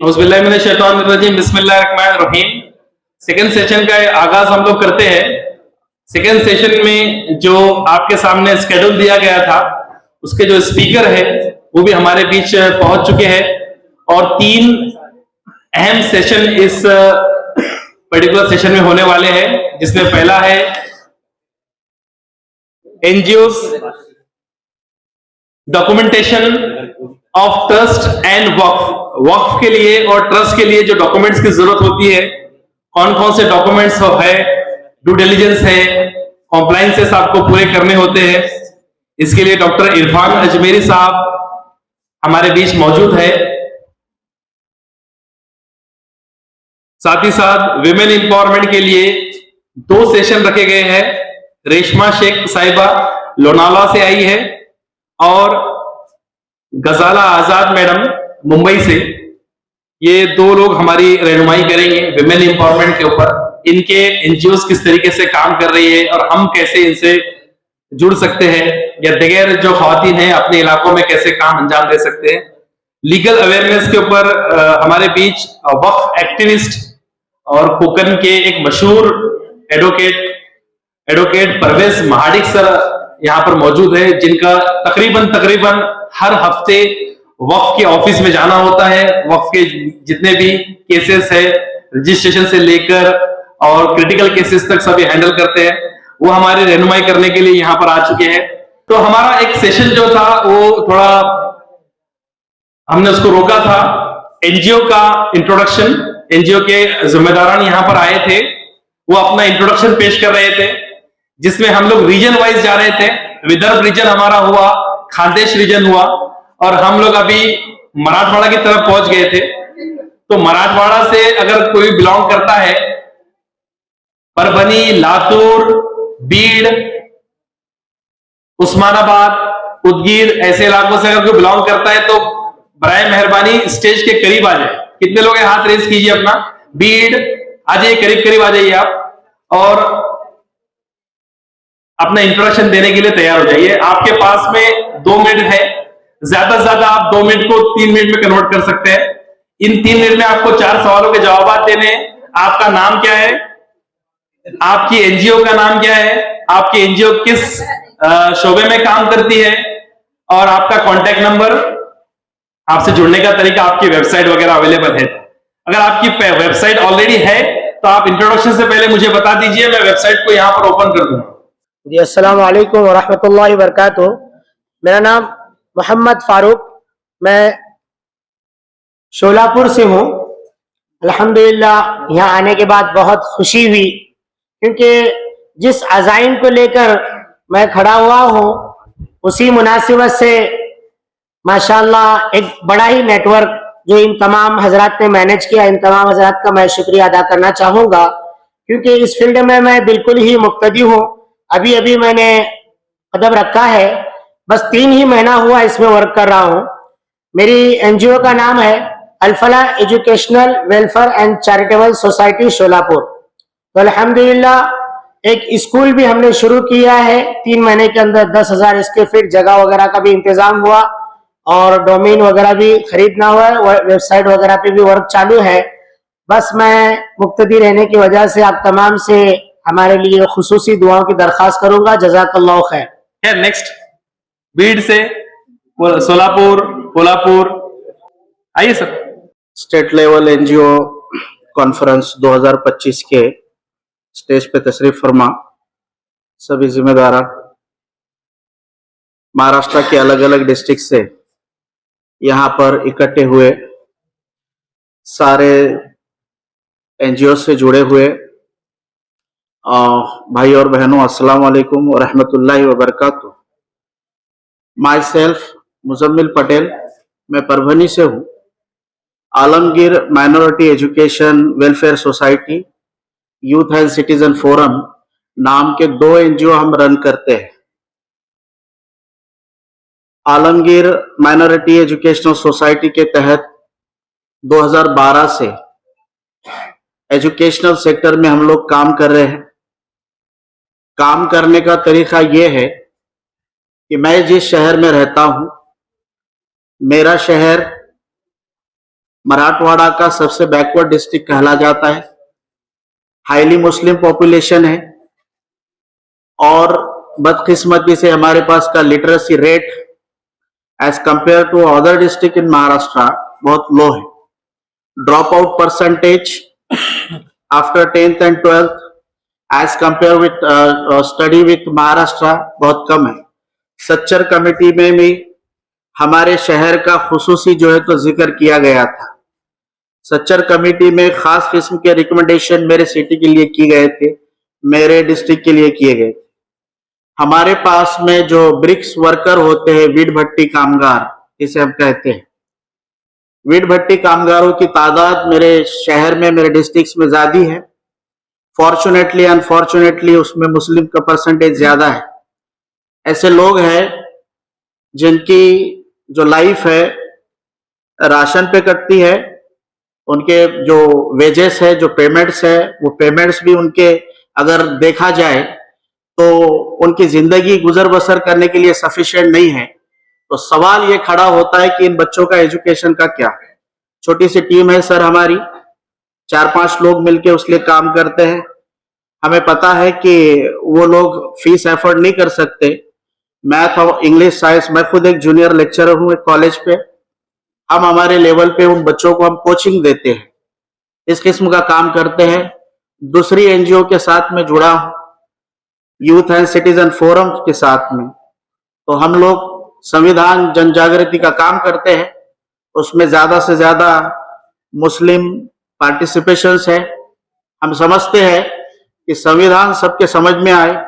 बिस्मिल्लाहिर्रहमानिर्रहीम। Second session का आगाज हम लोग करते हैं। सेकंड सेशन में जो आपके सामने स्केड्यूल दिया गया था, उसके जो स्पीकर है वो भी हमारे बीच पहुंच चुके हैं और तीन अहम सेशन इस पर्टिकुलर सेशन में होने वाले हैं, जिसमें पहला है NGOs documentation of trust and Waqf के लिए और ट्रस्ट के लिए जो डॉक्यूमेंट्स की जरूरत होती है, कौन कौन से डॉक्यूमेंट्स है, ड्यू डिलिजेंस है, कॉम्प्लायंसेस आपको पूरे करने होते हैं। इसके लिए डॉक्टर इरफान अजमेरी साहब हमारे बीच मौजूद है। साथ ही साथ विमेन एम्पावरमेंट के लिए 2 सेशन रखे गए हैं। रेशमा शेख साहिबा लोनावाला से आई है और गजाला आजाद मैडम मुंबई से। ये 2 लोग हमारी रहनुमाई करेंगे विमेन एम्पावरमेंट के ऊपर। इनके एनजीओस किस तरीके से काम कर रही है और हम कैसे इनसे जुड़ सकते हैं, या दिगैर जो खवातीन हैं अपने इलाकों में कैसे काम अंजाम दे सकते हैं। लीगल अवेयरनेस के ऊपर हमारे बीच वक्फ एक्टिविस्ट और कोकन के एक मशहूर एडवोकेट परवेज महाडिक सर यहाँ पर मौजूद है, जिनका तकरीबन हर हफ्ते वक्फ के ऑफिस में जाना होता है। वक्फ के जितने भी केसेस है, रजिस्ट्रेशन से लेकर और क्रिटिकल केसेस तक सभी हैंडल करते हैं। वो हमारी रहनुमाई करने के लिए यहाँ पर आ चुके हैं। तो हमारा एक सेशन जो था वो थोड़ा हमने उसको रोका था। एनजीओ का इंट्रोडक्शन, एनजीओ के जिम्मेदारान यहाँ पर आए थे, वो अपना इंट्रोडक्शन पेश कर रहे थे, जिसमें हम लोग रीजन वाइज जा रहे थे। विदर्भ रीजन हमारा हुआ, खानदेश रीजन हुआ और हम लोग अभी मराठवाड़ा की तरफ पहुंच गए थे। तो मराठवाड़ा से अगर कोई बिलोंग करता है, परभनी, लातूर, बीड़, उस्मानाबाद, उदगीर, ऐसे इलाकों से अगर कोई बिलोंग करता है तो बराए मेहरबानी स्टेज के करीब आ जाए। कितने लोग हाथ रेस कीजिए अपना। बीड़ आ जाइए, करीब आ जाइए आप और अपना इंट्रोडक्शन देने के लिए तैयार हो जाइए। आपके पास में 2 मिनट है, ज्यादा से ज्यादा आप 2 मिनट को 3 मिनट में कन्वर्ट कर सकते हैं। इन 3 मिनट में आपको 4 सवालों के जवाब देने हैं। आपका नाम क्या है, आपकी एनजीओ का नाम क्या है, आपकी एनजीओ किस शोबे में काम करती है और आपका कॉन्टैक्ट नंबर, आपसे जुड़ने का तरीका, आपकी वेबसाइट वगैरह अवेलेबल है। अगर आपकी वेबसाइट ऑलरेडी है तो आप इंट्रोडक्शन से पहले मुझे बता दीजिए, मैं वेबसाइट को यहाँ पर ओपन कर दूंगा। जी, अस्सलाम वालेकुम वरहमतुल्लाहि वबरकातुहू। मेरा नाम मोहम्मद फारूक, मैं शोलापुर से हूँ। अल्हम्दुलिल्लाह यहाँ आने के बाद बहुत खुशी हुई, क्योंकि जिस अज़ाइम को लेकर मैं खड़ा हुआ हूँ उसी मुनासिबत से माशाअल्लाह एक बड़ा ही नेटवर्क जो इन तमाम हजरात ने मैनेज किया, इन तमाम हजरात का मैं शुक्रिया अदा करना चाहूँगा, क्योंकि इस फील्ड में मैं बिल्कुल ही मुब्तदी हूँ। अभी मैंने कदम रखा है, बस 3 ही महीना हुआ इसमें वर्क कर रहा हूँ। मेरी एनजीओ का नाम है Al Falah educational welfare and charitable society Sholapur. तो अल्हम्दुलिल्लाह एक स्कूल भी हमने शुरू किया है। 3 महीने के अंदर 10,000 स्क्वायर फीट जगह वगैरह का भी इंतजाम हुआ और डोमेन वगैरह भी खरीदना हुआ है, वेबसाइट वगैरह पे भी वर्क चालू है। बस मैं मुक्तदी रहने की वजह से आप तमाम से हमारे लिए खुसूसी दुआओं की दरख्वास्त करूंगा। जज़ाकल्लाहु खैर। नेक्स्ट बीड़ से सोलापुर, कोल्हापुर आइए sir. State level NGO conference 2025 के स्टेज पे तशरीफ फरमा सभी जिम्मेदार महाराष्ट्र के अलग अलग डिस्ट्रिक्ट से यहाँ पर इकट्ठे हुए, सारे एनजीओ से जुड़े हुए भाई और बहनों, अस्सलाम वालेकुम व रहमतुल्लाहि व बरकातुहू। माई सेल्फ मुजम्मिल पटेल, मैं परभनी से हूँ। Alamgir minority education welfare society, youth and citizen forum नाम के 2 एनजीओ हम रन करते हैं। आलमगीर माइनॉरिटी एजुकेशनल सोसाइटी के तहत 2012 से एजुकेशनल सेक्टर में हम लोग काम कर रहे हैं। काम करने का तरीका ये है कि मैं जिस शहर में रहता हूं, मेरा शहर मराठवाड़ा का सबसे बैकवर्ड डिस्ट्रिक्ट कहला जाता है। हाईली मुस्लिम पॉपुलेशन है और बदकिस्मती से हमारे पास का literacy rate as compare to other district in Maharashtra बहुत लो है। Drop out percentage after 10th and 12th as compare with study with Maharashtra बहुत कम है। सच्चर कमेटी में भी हमारे शहर का खुसूसी जो है तो जिक्र किया गया था। सच्चर कमेटी में खास किस्म के रिकमेंडेशन मेरे सिटी के लिए किए गए थे, मेरे डिस्ट्रिक्ट के लिए किए गए थे। हमारे पास में जो ब्रिक्स वर्कर होते हैं, वीट भट्टी कामगार जिसे हम कहते हैं, वीट भट्टी कामगारों की तादाद मेरे शहर में, मेरे डिस्ट्रिक्ट में ज्यादा है। फॉर्चुनेटली अनफॉर्चुनेटली उसमें मुस्लिम का परसेंटेज ज्यादा है। ऐसे लोग हैं जिनकी जो लाइफ है राशन पे कटती है, उनके जो वेजेस है, जो पेमेंट्स है, वो पेमेंट्स भी उनके अगर देखा जाए तो उनकी जिंदगी गुजर बसर करने के लिए सफिशिएंट नहीं है। तो सवाल ये खड़ा होता है कि इन बच्चों का एजुकेशन का क्या। छोटी सी टीम है सर हमारी, 4-5 लोग मिलके उसके लिए काम करते हैं। हमें पता है कि वो लोग फीस एफोर्ड नहीं कर सकते। मैथ और इंग्लिश साइंस, मैं खुद एक जूनियर लेक्चरर हूँ एक कॉलेज पे। हम हमारे लेवल पे उन बच्चों को हम कोचिंग देते हैं, इस किस्म का काम करते हैं। दूसरी एनजीओ के साथ में जुड़ा हूँ, यूथ एंड सिटीजन फोरम के साथ में। तो हम लोग संविधान जन जागृति का काम करते हैं, उसमें ज्यादा से ज्यादा मुस्लिम पार्टिसिपेशंस है। हम समझते हैं कि संविधान सबके समझ में आए,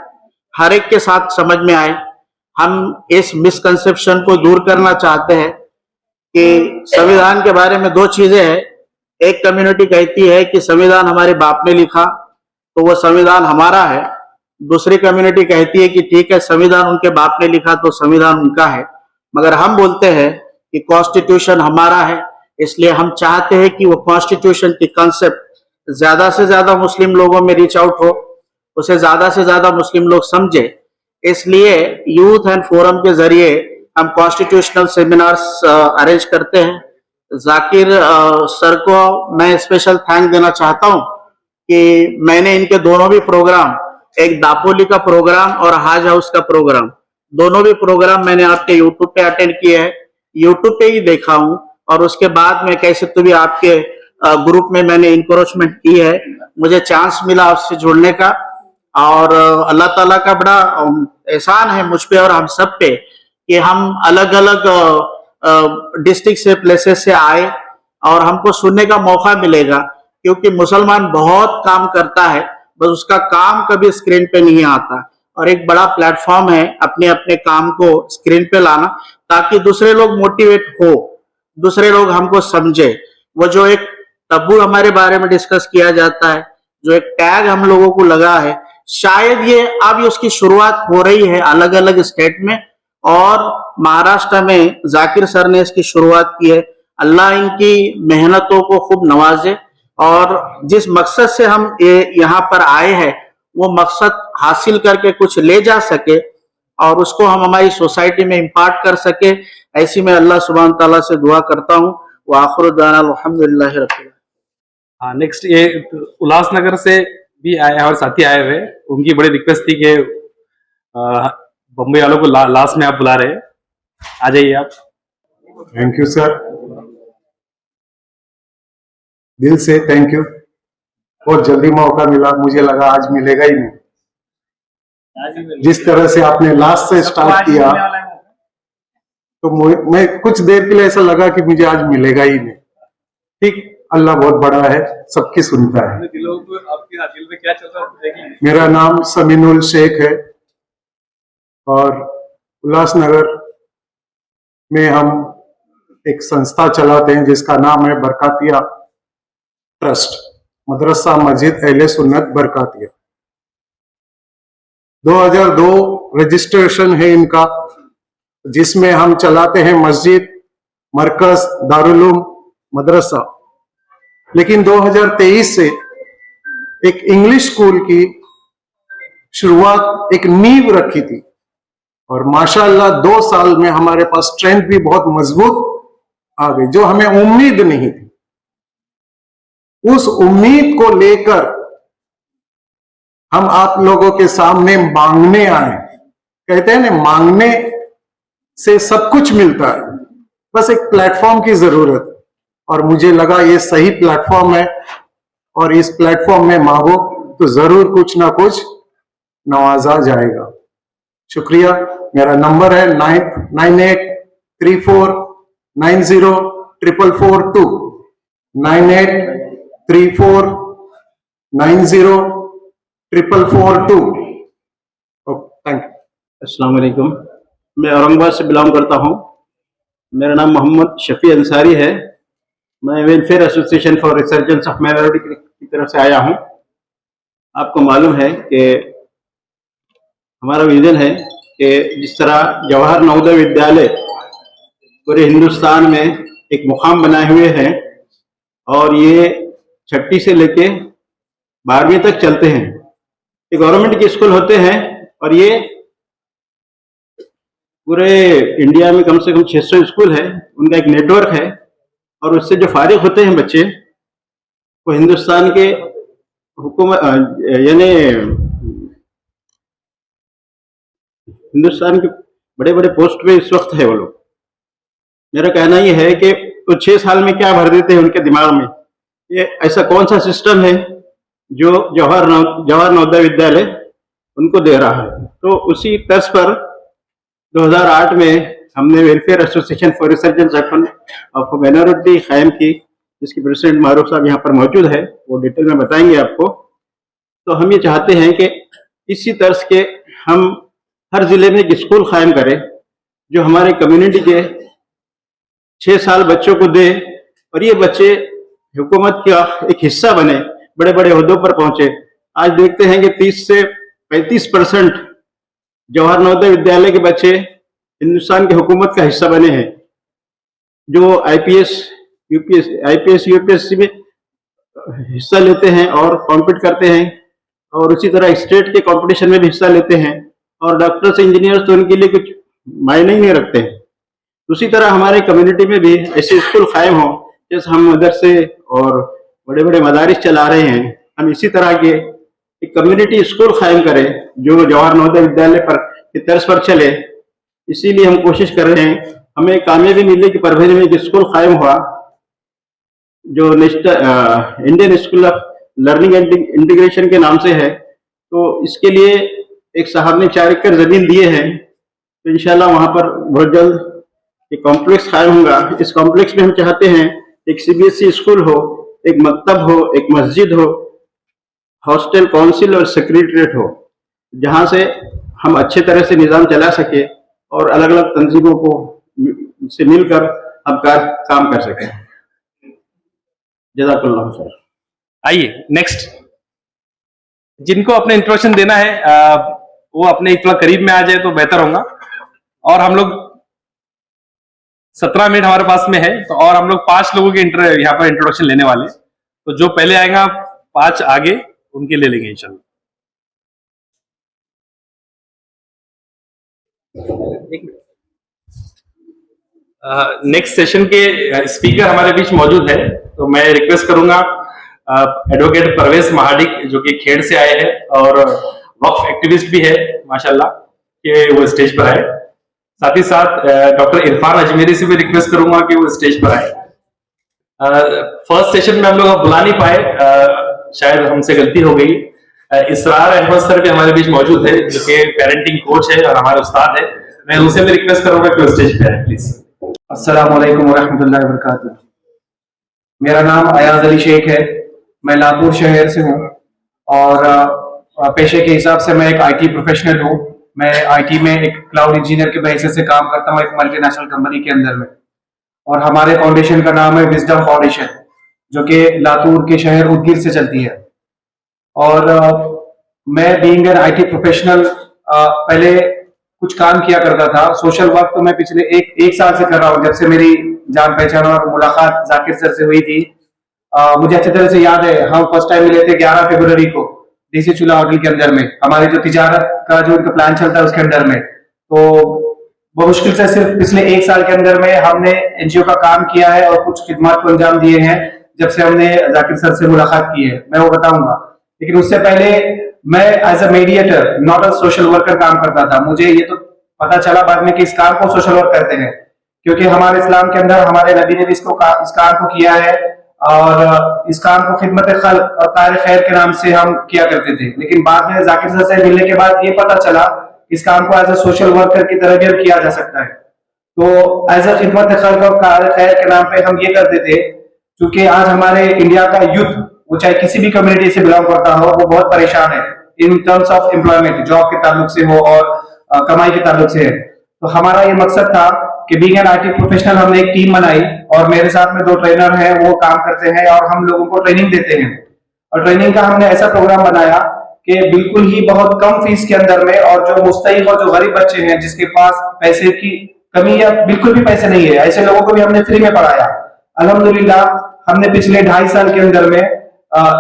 हर एक के साथ समझ में आए। हम इस मिसकंसेप्शन को दूर करना चाहते हैं कि संविधान के बारे में 2 चीजें हैं। एक कम्युनिटी कहती है कि संविधान हमारे बाप ने लिखा तो वो संविधान हमारा है। दूसरी कम्युनिटी कहती है कि ठीक है, संविधान उनके बाप ने लिखा तो संविधान उनका है। मगर हम बोलते हैं कि कॉन्स्टिट्यूशन हमारा है, इसलिए हम चाहते हैं कि वो कॉन्स्टिट्यूशन की कंसेप्ट ज्यादा से ज्यादा मुस्लिम लोगों में रीच आउट हो, उसे ज्यादा से ज्यादा मुस्लिम लोग समझे। इसलिए यूथ एंड फोरम के जरिए हम कॉन्स्टिट्यूशनल सेमिनार्स अरेंज करते हैं। जाकिर सर को मैं स्पेशल थैंक देना चाहता हूं कि मैंने इनके दोनों भी प्रोग्राम, एक दापोली का प्रोग्राम और हाज हाउस का प्रोग्राम, दोनों भी प्रोग्राम मैंने आपके यूट्यूब पे अटेंड किए हैं। यूट्यूब पे ही देखा हूं और उसके बाद में कैसे तो भी आपके ग्रुप में मैंने इंकरेजमेंट की है। मुझे चांस मिला आपसे जुड़ने का और अल्लाह ताला का बड़ा एहसान है मुझ पे और हम सब पे कि हम अलग अलग डिस्ट्रिक्ट से, प्लेसेस से आए और हमको सुनने का मौका मिलेगा। क्योंकि मुसलमान बहुत काम करता है, बस उसका काम कभी स्क्रीन पे नहीं आता। और एक बड़ा प्लेटफॉर्म है अपने अपने काम को स्क्रीन पे लाना, ताकि दूसरे लोग मोटिवेट हो, दूसरे लोग हमको समझे। वो जो एक तब्बू हमारे बारे में डिस्कस किया जाता है, जो एक टैग हम लोगों को लगा है, शायद ये अब उसकी शुरुआत हो रही है अलग अलग स्टेट में, और महाराष्ट्र में जाकिर सर ने इसकी शुरुआत की है। अल्लाह इनकी मेहनतों को खूब नवाजे और जिस मकसद से हम यहाँ पर आए हैं वो मकसद हासिल करके कुछ ले जा सके और उसको हम हमारी सोसाइटी में इम्पार्ट कर सके। ऐसी मैं अल्लाह सुब्हान ताला से दुआ करता हूँ। व आखिर दाना अल्हम्दुलिल्लाह रब्बिल आलमीन। हाँ, नेक्स्ट ये उल्लासनगर से भी आए और साथी आए हुए। उनकी बड़ी रिक्वेस्ट थी कि बम्बई वालों को लास्ट में आप बुला रहे हैं, आ जाइए आप। थैंक यू सर, दिल से थैंक यू। बहुत जल्दी मौका मिला, मुझे लगा आज मिलेगा ही नहीं। जिस तरह से आपने लास्ट से स्टार्ट किया तो मैं कुछ देर के लिए ऐसा लगा कि मुझे आज मिलेगा ही नहीं। ठीक, अल्लाह बहुत बड़ा है, सबकी सुनता है। दिलों को आपके दिल में क्या चल रहा है? मेरा नाम समीनुल शेख है और उल्लासनगर में हम एक संस्था चलाते हैं जिसका नाम है बरकातिया ट्रस्ट, मदरसा मस्जिद अहले सुन्नत बरकातिया। 2002 रजिस्ट्रेशन है इनका, जिसमें हम चलाते हैं मस्जिद, मरकज, दारुल मदरसा। लेकिन 2023 से एक इंग्लिश स्कूल की शुरुआत, एक नींव रखी थी और माशाअल्लाह 2 साल में हमारे पास स्ट्रेंथ भी बहुत मजबूत आ गई, जो हमें उम्मीद नहीं थी। उस उम्मीद को लेकर हम आप लोगों के सामने मांगने आए। कहते हैं ना, मांगने से सब कुछ मिलता है, बस एक प्लेटफॉर्म की जरूरत है। और मुझे लगा ये सही प्लेटफॉर्म है, और इस प्लेटफॉर्म में मांगो तो जरूर कुछ ना कुछ नवाजा जाएगा। शुक्रिया। मेरा नंबर है 9834904442 9834904442। Thank you. अस्सलाम वालेकुम। मैं औरंगाबाद से बिलोंग करता हूँ। मेरा नाम मोहम्मद शफी अंसारी है। मैं welfare association for resurgence of minority की तरफ से आया हूँ। आपको मालूम है कि हमारा विजन है कि जिस तरह जवाहर नवोदय विद्यालय पूरे हिंदुस्तान में एक मुकाम बनाए हुए हैं और ये 6ठी से लेके 12वीं तक चलते हैं। ये गवर्नमेंट के स्कूल होते हैं और ये पूरे इंडिया में कम से कम 600 स्कूल है, उनका एक नेटवर्क है। और उससे जो फारिग होते हैं बच्चे, वो हिंदुस्तान के हुकूमत यानी हिंदुस्तान के बड़े बड़े पोस्ट पे इस वक्त है वो लोग। मेरा कहना ये है कि वो 6 साल में क्या भर देते हैं उनके दिमाग में। ये ऐसा कौन सा सिस्टम है जो जवाहर नवोदय विद्यालय उनको दे रहा है। तो उसी तर्ज पर 2008 में हमने welfare association for resurgence of minority कायम की, जिसकी प्रेसिडेंट मारूफ साहब यहाँ पर मौजूद है, वो डिटेल में बताएंगे आपको। तो हम ये चाहते हैं कि इसी तर्ज के हम हर जिले में एक स्कूल कायम करें जो हमारे कम्युनिटी के 6 साल बच्चों को दे, और ये बच्चे हुकूमत का एक हिस्सा बने, बड़े बड़े ओहदों पर पहुंचे। आज देखते हैं कि 30 से 35% जवाहर नवोदय विद्यालय के बच्चे हिंदुस्तान की हुकूमत का हिस्सा बने हैं, जो आईपीएस यूपीएससी में हिस्सा लेते हैं और कॉम्पीट करते हैं, और उसी तरह स्टेट के कंपटीशन में भी हिस्सा लेते हैं। और डॉक्टर से इंजीनियर तो उनके लिए कुछ मायने ही नहीं रखते हैं। उसी तरह हमारे कम्युनिटी में भी ऐसे स्कूल कायम हो, जैसे हम मदरसे और बड़े बड़े मदारिस चला रहे हैं, हम इसी तरह के एक कम्युनिटी स्कूल कायम करें जो जवाहर नवोदय विद्यालय पर की तर्ज पर चले। इसीलिए हम कोशिश कर रहे हैं। हमें कामयाबी मिली कि परभनी में एक स्कूल कायम हुआ जो Indian school of learning and integration के नाम से है। तो इसके लिए एक साहब ने 4 एकड़ जमीन दिए हैं, तो इंशाल्लाह वहां पर बहुत जल्द एक कॉम्प्लेक्स कायम होगा। इस कॉम्प्लेक्स में हम चाहते हैं एक सीबीएसई स्कूल हो, एक मकतब हो, एक मस्जिद हो, हॉस्टल, काउंसिल और सेक्रेटरीट हो, जहां से हम अच्छे तरह से निजाम चला सके और अलग अलग तंजीमों को से मिलकर हम काम कर सकें। जज़ाकल्लाह खैर। आइए नेक्स्ट, जिनको अपने इंट्रोडक्शन देना है वो अपने थोड़ा करीब में आ जाए तो बेहतर होगा। और हम लोग 17 मिनट हमारे पास में है, तो और हम लोग 5 लोगों के यहाँ पर इंट्रोडक्शन लेने वाले हैं। तो जो पहले आएगा 5 आगे उनके ले लेंगे इंशाल्लाह। नेक्स्ट सेशन के स्पीकर हमारे बीच मौजूद है, तो मैं रिक्वेस्ट करूंगा एडवोकेट परवेज महाडिक, जो कि खेड़ से आए हैं और वक्फ एक्टिविस्ट भी है माशाल्लाह, कि वो स्टेज पर आए। साथ ही साथ डॉक्टर इरफान अजमेरी से भी रिक्वेस्ट करूंगा कि वो स्टेज पर आए। फर्स्ट सेशन में हम लोग बुला नहीं पाए, शायद हमसे गलती हो गई। इसरार अहमद सर भी हमारे बीच मौजूद है, जो कि पेरेंटिंग कोच है और हमारे उस्ताद है। मैं उनसे भी रिक्वेस्ट करूंगा कि वो स्टेज पे आए प्लीज। अस्सलाम वालेकुम वरहमतुल्लाहि वबरकातुहू। मेरा नाम अयाज अली शेख है, मैं लातूर शहर से हूँ और पेशे के हिसाब से मैं एक आईटी प्रोफेशनल हूँ। मैं आईटी में एक क्लाउड इंजीनियर के हैसियत से काम करता हूँ एक मल्टीनेशनल कंपनी के अंदर में, और हमारे फाउंडेशन का नाम है विजडम फाउंडेशन, जो कि लातूर के शहर उदगीर से चलती है। और मैं बीइंग एन आईटी प्रोफेशनल पहले कुछ काम किया करता था। सोशल वर्क तो मैं पिछले एक साल से कर रहा हूँ, जब से मेरी जान पहचान और मुलाकात जाकिर सर से हुई थी। मुझे अच्छी तरह से याद है, हम फर्स्ट टाइम मिले थे 11 फरवरी को देसी चूल्हा होटल के अंदर में, हमारे जो तिजारत का जो उनका प्लान चलता है उसके अंदर में। तो बहुत मुश्किल से सिर्फ पिछले 1 साल के अंदर में हमने एनजीओ का काम किया है और कुछ खिदमत को अंजाम दिए हैं, जब से हमने जाकिर सर से मुलाकात की है, मैं वो बताऊंगा। लेकिन उससे पहले मैं as a mediator, not a social worker काम करता था। मुझे ये तो पता चला बाद में कि इस काम को सोशल वर्क कहते हैं, क्योंकि हमारे इस्लाम के अंदर हमारे नबी ने भी इस काम को किया है, और इस काम को खिदमत खल्क और कार खैर के नाम से हम किया करते थे। लेकिन बाद में जाकिर सर से मिलने के बाद ये पता चला इस काम को एज अ सोशल वर्कर की तरह भी किया जा सकता है। तो एज अ खिदमत खल्क और कार खैर के नाम पे हम ये करते थे, क्योंकि आज हमारे इंडिया का यूथ, वो चाहे किसी भी कम्युनिटी से बिलोंग करता हो, वो बहुत परेशान है in terms of employment, job के ताल्लुक से हो और कमाई के ताल्लुक से है। तो हमारा ये मकसद था कि बीइंग एन आईटी प्रोफेशनल हमने एक टीम बनाई, और मेरे साथ में 2 ट्रेनर हैं, वो काम करते हैं और हम लोगों को ट्रेनिंग देते हैं। और ट्रेनिंग का हमने ऐसा प्रोग्राम बनाया कि बिल्कुल ही बहुत कम फीस के अंदर में, और जो मुस्तहिक और जो गरीब बच्चे हैं जिसके पास पैसे की कमी या बिल्कुल भी पैसे नहीं है, ऐसे लोगों को भी हमने फ्री में पढ़ाया। अल्हम्दुलिल्लाह हमने पिछले 2.5 साल के अंदर में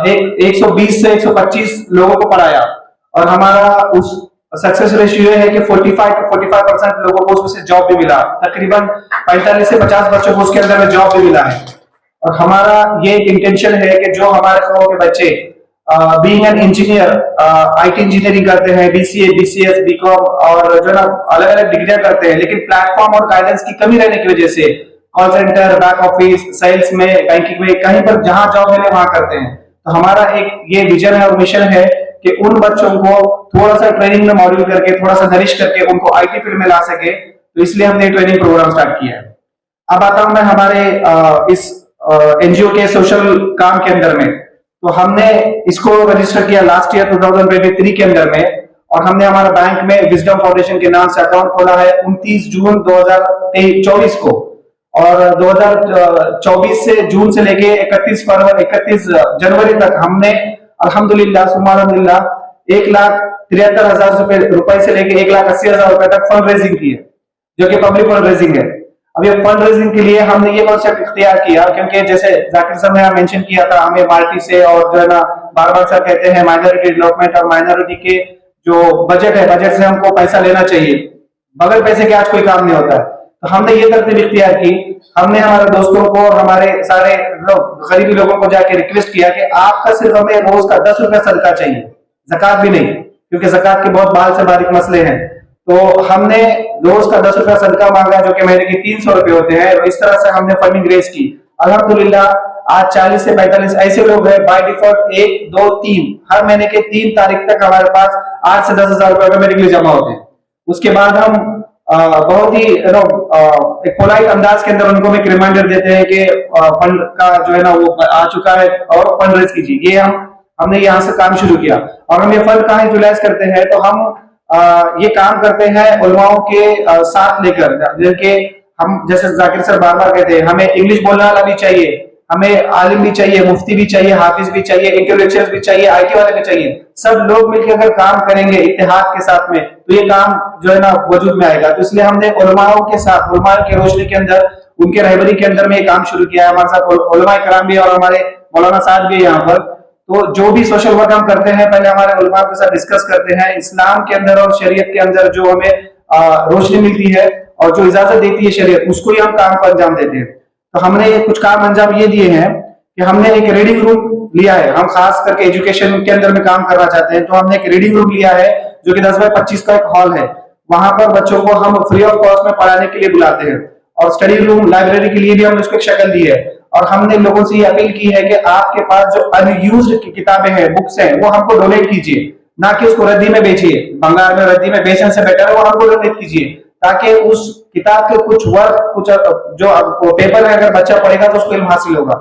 120 से 125 लोगों को पढ़ाया, और हमारा उस सक्सेस रेशियो है कि 45% लोगों को उसमें से जॉब भी मिला। तकरीबन 45 से 50 बच्चों को उसके अंदर में जॉब भी मिला है। और हमारा ये इंटेंशन है कि जो हमारे गांव के बच्चे being an engineer, IT engineering करते हैं, बीसीए, बीसीएस, बीकॉम और जो ना अलग अलग डिग्रियां करते हैं, लेकिन प्लेटफॉर्म और गाइडेंस की कमी रहने की वजह से call centre, back office, sales में, बैंकिंग में, कहीं पर जहां जॉब मिले वहां करते हैं। तो हमारा एक ये विजन है और मिशन है कि उन बच्चों को थोड़ा सा ट्रेनिंग में मॉड्यूल करके, थोड़ा सा नरिश करके उनको आईटी फील्ड में ला सके। तो इसलिए हमने ट्रेनिंग प्रोग्राम स्टार्ट किया है। अब आता हूं मैं हमारे इस एनजीओ के सोशल काम के अंदर में। तो हमने इसको रजिस्टर किया लास्ट ईयर 2023 के अंदर में, और हमने हमारा बैंक में विजडम फाउंडेशन के नाम से अकाउंट खोला है 29 जून 2024 को। और 2024 से जून से लेके 31 जनवरी तक हमने अल्हम्दुलिल्लाह सुम्मा अल्हम्दुलिल्लाह 1,73,000 रुपए से लेके 1,80,000 रुपए तक फंड रेजिंग की है, जो कि पब्लिक फंड रेजिंग है। अब ये फंड रेजिंग के लिए हमने ये कॉन्सेप्ट इख्तियार किया, क्योंकि जैसे जाकिर साहब ने मेंशन किया था, हमें मार्टी से और जो है ना बार बार सर कहते हैं माइनॉरिटी डेवलपमेंट और माइनॉरिटी के जो बजट है, बजट से हमको पैसा लेना चाहिए, बगैर पैसे के आज कोई काम नहीं होता है। तो हमने ये तरतीब इख्तियार की, हमने हमारे दोस्तों को और हमारे सारे गरीबी लोगों को जाके रिक्वेस्ट किया कि आपका सिर्फ हमें रोज का 10 रुपया सदका चाहिए, ज़कात भी नहीं, क्योंकि ज़कात के बहुत बाल से बारीक मसले हैं। तो हमने रोज का 10 रुपया सदका मांगा, जो कि महीने के 300 रुपए होते हैं, और इस तरह से हमने फंडिंग रेज की। अल्हम्दुलिल्लाह आज 40 से 45 ऐसे लोग हैं, बाय डिफॉल्ट 1, 2, 3 हर महीने के 3 तारीख तक हमारे पास 8 से 10,000 रुपए ऑटोमेटिकली जमा होते हैं। उसके बाद हम बहुत ही एक पोलाइट अंदाज के अंदर उनको एक रिमाइंडर देते हैं कि फंड का जो है ना वो आ चुका है और फंड रेज कीजिए। ये हमने यहाँ से काम शुरू किया। और हम ये फंड कहाँ यूटिलाइज करते हैं, तो हम ये काम करते हैं उलमाओं के साथ लेकर, जिनके हम जैसे जाकिर सर बार बार कहते हैं, हमें इंग्लिश बोलने वाला भी चाहिए, हमें आलिम भी चाहिए, मुफ्ती भी चाहिए, हाफिज भी चाहिए, इंटेलेक्चुअल भी चाहिए, आईटी वाले भी चाहिए। सब लोग मिलकर अगर काम करेंगे इत्तेहाद के साथ में, तो ये काम जो है ना वजूद में आएगा। तो इसलिए हमने उलमाओं के साथ, उलमा की रोशनी के अंदर, उनके रहबरी के अंदर में ये काम शुरू किया है। हमारे साथ उलमा कराम भी और हमारे मौलाना साहब भी यहाँ पर। तो जो भी सोशल वर्क हम करते हैं, पहले हमारे उलमा के साथ डिस्कस करते हैं, इस्लाम के अंदर और शरीयत के अंदर जो हमें रोशनी मिलती है और जो इजाजत देती है शरीयत, उसको ही हम काम को अंजाम देते हैं। तो हमने कुछ काम अंजाम ये दिए हैं कि हमने एक रीडिंग रूम लिया है। हम खास करके एजुकेशन के अंदर में काम करना चाहते हैं, तो हमने एक रीडिंग रूम लिया है जो कि 10 बाय 25 का एक हॉल है। वहां पर बच्चों को हम फ्री ऑफ कॉस्ट में पढ़ाने के लिए बुलाते हैं, और स्टडी रूम, लाइब्रेरी के लिए भी हमने उसको एक शक्ल दी है। और हमने लोगों से ये अपील की है कि आपके पास जो अनयूज्ड किताबें हैं, बुक्स हैं, वो हमको डोनेट कीजिए, ना कि उसको रद्दी में बेचिए। बंगाल में रद्दी में बेचने से बेटर है वो हमको डोनेट कीजिए, ताकि उस किताब के कुछ वर्क, कुछ जो पेपर है, अगर बच्चा पढ़ेगा तो उसको इल्म हासिल होगा।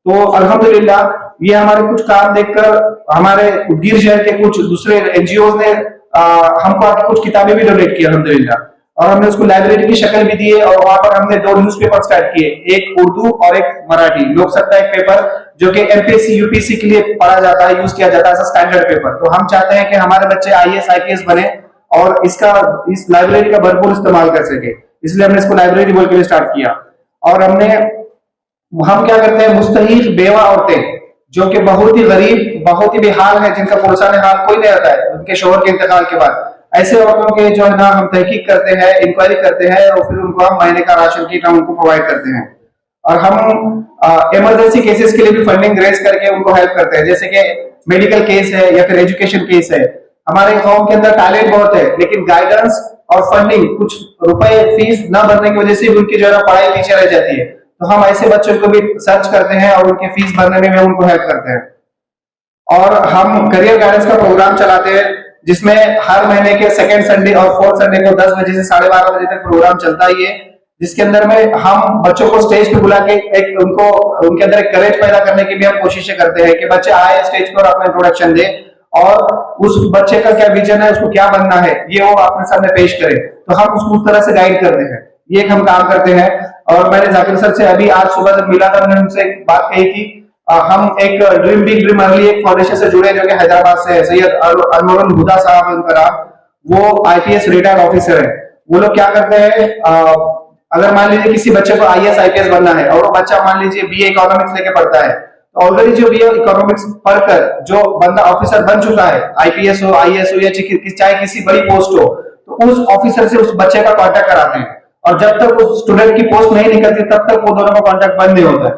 तो अल्हम्दुलिल्लाह ये हमारे कुछ काम देखकर हमारे गिर शहर के कुछ दूसरे एनजीओ ने हमको आके कुछ किताबें भी डोनेट की अल्हम्दुलिल्लाह, और हमने उसको लाइब्रेरी की शक्ल भी दी है। और वहां पर हमने 2 न्यूज़पेपर स्टार्ट किए, एक उर्दू और एक मराठी। लोक सत्ता एक पेपर जो कि एमपीएससी यूपीएससी के लिए पढ़ा जाता है, यूज किया जाता है एज स्टैंडर्ड पेपर। तो हम चाहते हैं कि हमारे बच्चे आईएएस आईपीएस बने और इस लाइब्रेरी का भरपूर इस्तेमाल कर सके, इसलिए हमने इसको लाइब्रेरी बोल के स्टार्ट किया। और हम क्या करते हैं, मुस्तहीक बेवा औरतें जो कि बहुत ही गरीब, बहुत ही बेहाल है, जिनका पुरसान हाल कोई नहीं रहता है उनके शोहर के इंतकाल के बाद, ऐसे औरतों के जो है ना हम तहकीक करते हैं, इंक्वायरी करते हैं, और फिर उनको हम महीने का राशन किट हम उनको प्रोवाइड करते हैं। और हम इमरजेंसी केसेस के लिए भी फंडिंग रेज करके उनको हेल्प करते हैं, जैसे कि मेडिकल केस है या फिर एजुकेशन केस है। हमारे कौम के अंदर टैलेंट बहुत है, लेकिन गाइडेंस और फंडिंग, कुछ रुपए फीस न भरने की वजह से भी उनकी जो है पढ़ाई पीछे रह जाती है। तो हम ऐसे बच्चों को भी सर्च करते हैं और उनकी फीस भरने में उनको हेल्प करते हैं। और हम करियर गाइडेंस का प्रोग्राम चलाते हैं, जिसमें हर महीने के सेकेंड संडे और फोर्थ संडे को 10 बजे से 12:30 बजे तक प्रोग्राम चलता ही है, जिसके अंदर में हम बच्चों को स्टेज पे बुला के एक उनको उनके अंदर एक करेज पैदा करने की भी हम कोशिशें करते हैं कि बच्चे आए स्टेज पर अपना इंट्रोडक्शन दे और उस बच्चे का क्या विजन है, उसको क्या बनना है, ये वो अपने सामने पेश करे, तो हम उसको उस तरह से गाइड करते हैं। ये एक हम काम करते हैं। और मैंने जाकिर सर से अभी आज सुबह जब मिला था, मैंने उनसे एक बात कही थी, हम एक ड्रीम बिग ड्रीम अर्ली एक फाउंडेशन से जुड़े जो कि हैदराबाद से है, सैयद अनवरुल हुदा साहब उनका नाम, वो आईपीएस रिटायर्ड ऑफिसर है। वो लोग क्या करते हैं, अगर मान लीजिए किसी बच्चे को आईएएस आईपीएस बनना है और वो बच्चा मान लीजिए बीए इकोनॉमिक्स लेके पढ़ता है, तो ऑलरेडी जो बीए इकोनॉमिक्स पढ़कर जो बंदा ऑफिसर बन चुका है, आईपीएस हो, आईएएस हो या चाहे किसी बड़ी पोस्ट हो, तो उस ऑफिसर से उस बच्चे का कॉन्टेक्ट कराते हैं। और जब तक उस स्टूडेंट की पोस्ट नहीं निकलती तब तक वो दोनों का कॉन्टेक्ट बंद नहीं होता है।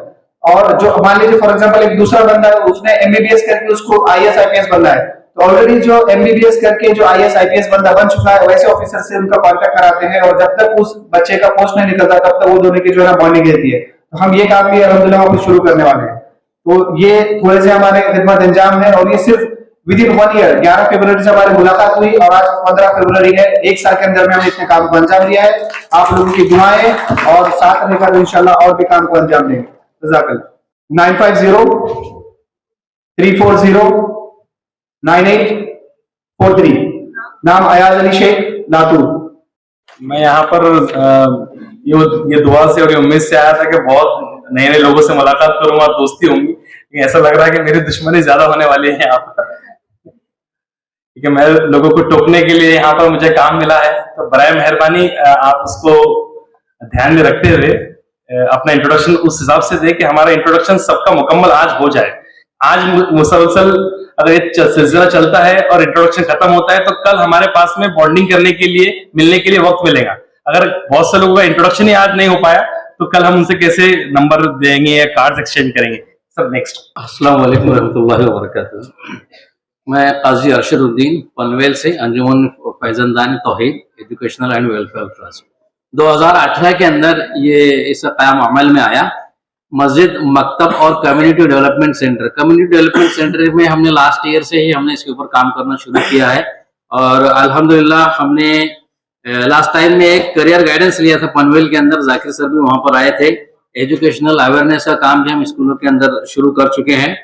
और जो मान लीजिए फॉर एग्जांपल एक दूसरा बंदा है, उसने एमबीबीएस करके उसको आईएएस आईपीएस बनना है, तो ऑलरेडी जो एमबीबीएस करके जो आईएएस आईपीएस बंदा बन चुका है, वैसे ऑफिसर से उनका कांटेक्ट कराते हैं। और जब तक उस बच्चे का पोस्ट नहीं निकलता तब तक वो दोनों की जो है बॉन्डिंग रहती है। तो हम ये काम भी अल्हम्दुलिल्लाह अभी शुरू करने वाले हैं। तो ये थोड़े से हमारे खिदमत अंजाम है, और ये सिर्फ विद इन 1 ईयर 11 फरवरी से हमारी मुलाकात हुई और आज 15 फरवरी है। 1 साल के अंदर में हमने इतने काम को अंजाम दिया है। आप लोगों की दुआएं और साथ रहकर इंशाल्लाह और भी काम को अंजाम देंगे। जज़ाकल्लाह। 950-340-9843। नाम अयाज अली शेख, लातूर। मैं यहाँ पर ये दुआ से और ये उम्मीद से आया था कि बहुत नए नए लोगों से मुलाकात करूंगा, दोस्ती होंगी, लेकिन ऐसा लग रहा है कि मेरी दुश्मनी ज्यादा होने वाली है यहाँ पर, क्योंकि मैं लोगों को टोकने के लिए यहाँ पर मुझे काम मिला है। तो बराए मेहरबानी आप उसको ध्यान में रखते हुए अपना इंट्रोडक्शन उस हिसाब से दे कि हमारा इंट्रोडक्शन सबका मुकम्मल आज हो जाए। आज मुसलसल अगर ये सिलसिला चलता है और इंट्रोडक्शन खत्म होता है, तो कल हमारे पास में बॉन्डिंग करने के लिए मिलने के लिए वक्त मिलेगा। अगर बहुत से लोगों का इंट्रोडक्शन ही आज नहीं हो पाया, तो कल हम उनसे कैसे नंबर देंगे या कार्ड एक्सचेंज करेंगे। Sir next. अस्सलाम वालेकुम रहमतुल्लाहि व बरकातुहू। मैं काजी अरशदुद्दीन पनवेल से, अंजुमन फैजनदान तौहीद एजुकेशनल एंड वेलफेयर ट्रस्ट। 2018 के अंदर ये इस क़याम अमल में आया। मस्जिद, मकतब और community development centre. Community development centre में हमने लास्ट ईयर से ही हमने इसके ऊपर काम करना शुरू किया है, और अल्हम्दुलिल्लाह हमने लास्ट टाइम में एक करियर गाइडेंस लिया था पनवेल के अंदर। जाकिर सर भी वहां पर आए थे। एजुकेशनल अवेयरनेस का काम भी हम स्कूलों के अंदर शुरू कर चुके हैं,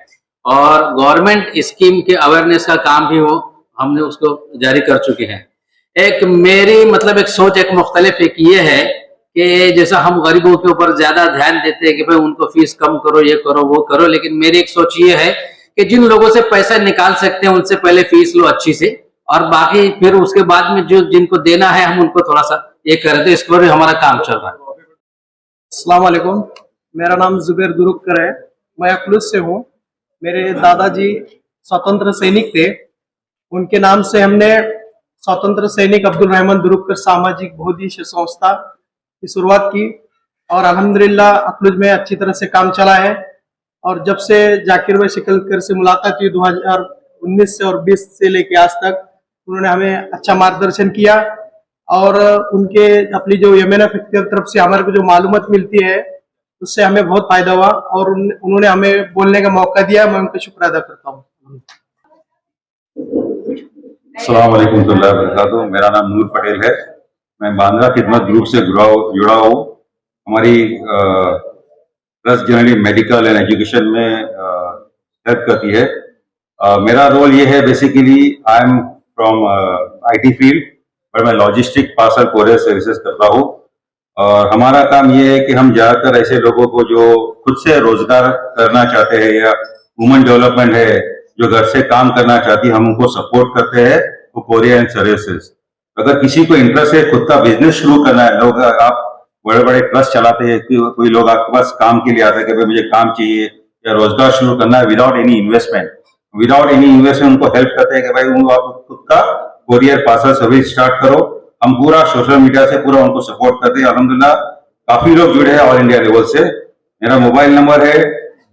और गवर्नमेंट स्कीम के अवेयरनेस का काम भी हमने उसको जारी कर चुके हैं। एक मेरी मतलब एक सोच एक मुख्तलिफ एक ये है कि जैसा हम गरीबों के ऊपर ज्यादा ध्यान देते हैं कि भाई उनको फीस कम करो, ये करो, वो करो, लेकिन मेरी एक सोच ये है कि जिन लोगों से पैसा निकाल सकते हैं उनसे पहले फीस लो अच्छी से, और बाकी फिर उसके बाद में जो जिनको देना है हम उनको थोड़ा सा ये करें। तो इस पर भी हमारा काम चल रहा है। अस्सलाम वालेकुम, मेरा नाम जुबैर दुरुक्कर है, मैं अखलूस से हूँ। मेरे दादाजी स्वतंत्र सैनिक थे, उनके नाम से हमने स्वतंत्र सैनिक अब्दुल रहमान दुरुक्कर सामाजिक बोधिश संस्था की शुरुआत की, और अल्हम्दुलिल्लाह अखलूज में अच्छी तरह से काम चला है। और जब से जाकिर भाई शिकलकर से मुलाकात हुई 2019 से और 20 से लेके आज तक, उन्होंने हमें अच्छा मार्गदर्शन किया, और उनके अपनी जो यमेना की तरफ से हमारे को जो मालूमात मिलती है उससे हमें बहुत फायदा हुआ, और उन्होंने हमें बोलने का मौका दिया। मैं उनका शुक्र अदा करता हूँ। अस्सलाम वालेकुम warahmatullahi wabarakatuh। मेरा नाम नूर पटेल है, मैं बांद्रा खिदमत ग्रुप से जुड़ा हूँ। हमारी trust generally medical and education में हेल्प करती है। मेरा रोल ये है, basically I am from IT field, पर मैं लॉजिस्टिक पार्सल कोरियर सर्विसेज करता हूँ। और हमारा काम ये है कि हम ज़्यादातर ऐसे लोगों को जो खुद से रोजगार करना चाहते हैं या वुमेन डेवलपमेंट है, जो घर से काम करना चाहती है, हम उनको सपोर्ट करते हैं वो कोरियर एंड सर्विसेज। अगर किसी को इंटरेस्ट है खुद का बिजनेस शुरू करना है, लोग आप बड़े बड़े ट्रस्ट चलाते हैं, कोई लोग आपके पास काम के लिए आते हैं कि भाई मुझे काम चाहिए या रोजगार शुरू करना है विदाउट एनी इन्वेस्टमेंट उनको हेल्प करते हैं कि भाई उनको आप खुद का कोरियर पार्सल सर्विस स्टार्ट करो। हम पूरा सोशल मीडिया से पूरा उनको सपोर्ट करते हैं। अल्हम्दुलिल्लाह काफी लोग जुड़े हैं ऑल इंडिया लेवल से, मेरा मोबाइल नंबर है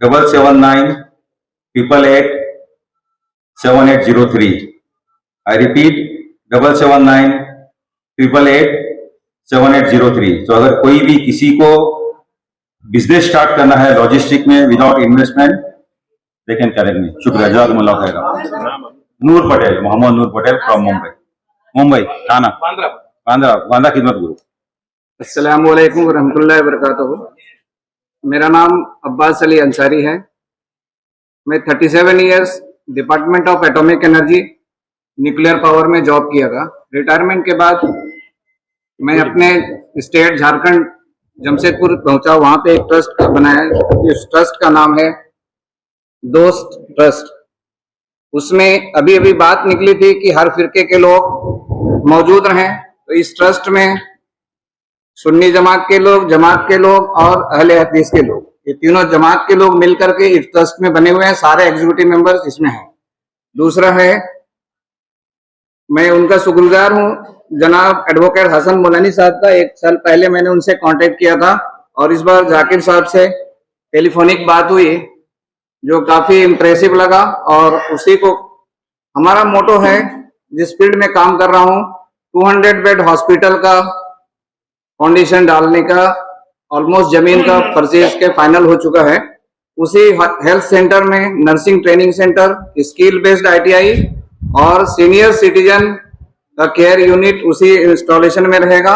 7798887803। I repeat 7798887803। तो अगर कोई भी किसी को बिजनेस स्टार्ट करना है लॉजिस्टिक में without investment, they can connect me. शुक्रिया, जज़ाकुमुल्लाह खैर। नूर पटेल, मोहम्मद नूर पटेल फ्रॉम मुंबई थाना बांद्रा खिदमत ग्रुप। अस्सलामु अलैकुम रहमतुल्लाहि व बरकातहू। मेरा नाम अब्बास अली अंसारी है। मैं 37 years department of atomic energy nuclear power में जॉब किया था। रिटायरमेंट के बाद मैं अपने स्टेट झारखंड जमशेदपुर पहुंचा। वहां पे एक ट्रस्ट बनाया। इस ट्रस्ट का नाम है दोस्त ट्रस्ट। उसमें अभी अभी बात निकली थी कि हर फिरके के लोग मौजूद रहें। तो इस ट्रस्ट में सुन्नी जमात के लोग, जमात के लोग और अहले हदीस के लोग, ये तीनों जमात के लोग मिलकर के इस ट्रस्ट में बने हुए हैं। सारे एग्जीक्यूटिव मेंबर्स इसमें हैं। दूसरा है, मैं उनका शुक्रगुजार हूं जनाब एडवोकेट हसन मौलानी साहब का। 1 साल पहले मैंने उनसे कांटेक्ट किया था और इस बार जाकिर साहब से टेलीफोनिक बात हुई जो काफी इम्प्रेसिव लगा। और उसी को हमारा मोटो है, जिस फील्ड में काम कर रहा हूं, 200 बेड हॉस्पिटल का फाउंडेशन डालने का ऑलमोस्ट जमीन का परचेज के फाइनल हो चुका है। उसी हेल्थ सेंटर में nursing training centre, skill based ITI और सीनियर सिटीजन का केयर यूनिट उसी इंस्टॉलेशन में रहेगा।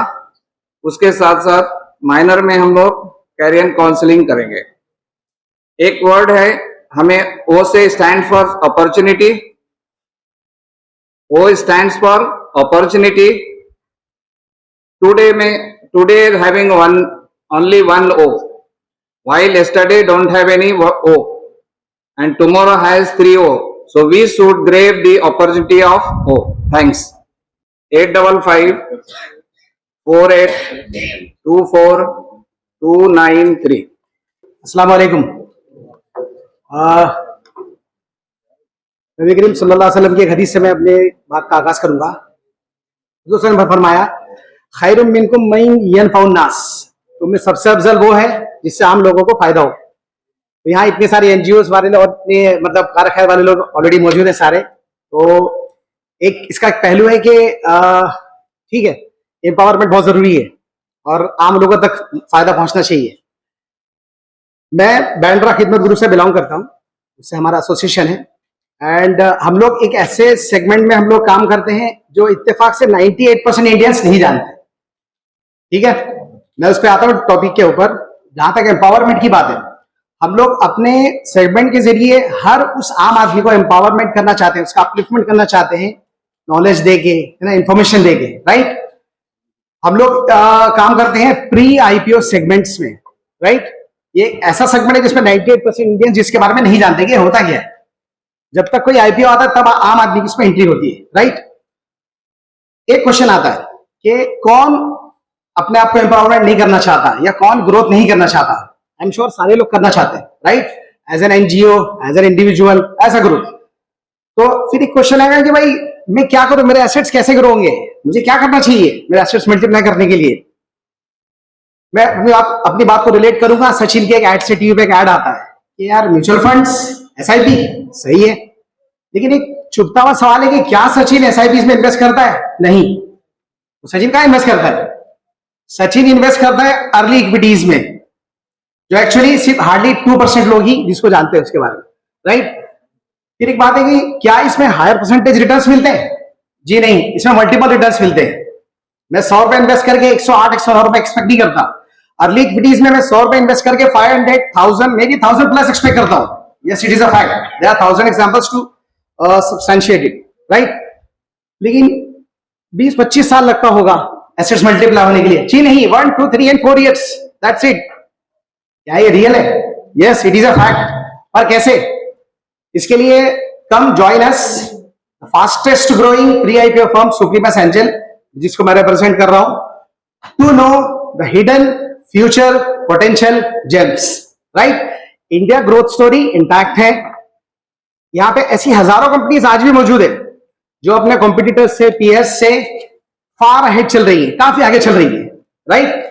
उसके साथ साथ माइनर में हम लोग कैरियर काउंसलिंग करेंगे। एक वर्ड है, हमें O से stand for opportunity. O stands for opportunity. Today having only one O, while yesterday don't have any O, and tomorrow has 3 O. So we should grab the opportunity of O. Thanks. 8554824293। अस्सलाम वालेकुम। नबी करीम सल्लल्लाहु अलैहि वसल्लम की एक हदीस से मैं अपने बात का आगाज करूंगा। हुज़ूर ने फरमाया, खैरुम मिनकुम मन यनफउन नास, तुम में सबसे अफजल वो है जिससे आम लोगों को फायदा हो। तो यहाँ इतने सारे NGOs वाले और इतने मतलब कार खैर वाले लोग ऑलरेडी मौजूद हैं सारे। तो एक इसका एक पहलू है कि ठीक है, एम्पावरमेंट बहुत जरूरी है और आम लोगों तक फायदा पहुंचना चाहिए। मैं बांद्रा खिदमत ग्रुप से बिलोंग करता हूँ, उससे हमारा एसोसिएशन है। एंड हम लोग एक ऐसे सेगमेंट में हम लोग काम करते हैं जो इत्तेफाक से 98% इंडियंस नहीं जानते। ठीक है, मैं उस पर आता हूँ टॉपिक के ऊपर। जहां तक एम्पावरमेंट की बात है, हम लोग अपने सेगमेंट के जरिए हर उस आम आदमी को एम्पावरमेंट करना चाहते हैं, उसका अपलिफ्टमेंट करना चाहते हैं, नॉलेज देके, है ना, इंफॉर्मेशन देके। राइट, हम लोग काम करते हैं प्री IPO सेगमेंट्स में। राइट, ये ऐसा सेगमेंट है जिसमें 98% इंडियन जिसके बारे में नहीं जानते कि होता क्या है। जब तक कोई IPO आता है तब आम आदमी की इसमें एंट्री होती है। राइट, एक क्वेश्चन आता है कि कौन अपने आप को एम्पावरमेंट नहीं करना चाहता या कौन ग्रोथ नहीं करना चाहता। आई एम श्योर सारे लोग करना चाहते हैं। Right, as an NGO, as an individual, as a group. तो फिर एक क्वेश्चन आएगा कि भाई मैं क्या करूं, मेरे एसेट्स कैसे ग्रो होंगे, मुझे क्या करना चाहिए मेरे एसेट्स मल्टीप्लाई करने के लिए। मैं अपनी बात को रिलेट करूंगा। सचिन के एक एड से टीवी पे एक एड आता है कि यार म्यूचुअल फंड्स, SIP सही है, लेकिन एक चुपता हुआ सवाल है कि क्या सचिन SIP में इन्वेस्ट करता है? नहीं। तो सचिन कहाँ इन्वेस्ट करता है? सचिन इन्वेस्ट करता है अर्ली इक्विटीज में, जो एक्चुअली सिर्फ हार्डली 2% लोग ही जिसको जानते हैं उसके बारे में। राइट, फिर एक बात है कि क्या इसमें हायर परसेंटेज रिटर्न्स मिलते हैं? जी नहीं, इसमें मल्टीपल रिटर्न्स मिलते हैं। मैं 100 रुपए इन्वेस्ट करके 108-109 रुपए एक्सपेक्ट नहीं करता। अर्ली इक्विटीज में मैं 100 रुपए इन्वेस्ट करके 500, मे बी 1000 प्लस एक्सपेक्ट करता हूं। Yes, it is a fact, there are 1000 examples to substantiate it. Right, लेकिन 20-25 साल लगता होगा एसेट्स मल्टीप्लाई होने के लिए। जी नहीं, 1, 2, 3 and 4 years, दैट्स इट। क्या ये रियल है? Yes, it is a fact. पर कैसे? इसके लिए come join us, fastest growing pre IPO firm Supremus angel, जिसको मैं रिप्रेजेंट कर रहा हूं, to know the hidden future potential gems. Right, India growth story intact है। यहां पे ऐसी हजारों कंपनीज आज भी मौजूद है जो अपने कॉम्पिटिटर्स से, पीएस से फार अहेड चल रही है, काफी आगे चल रही है। राइट,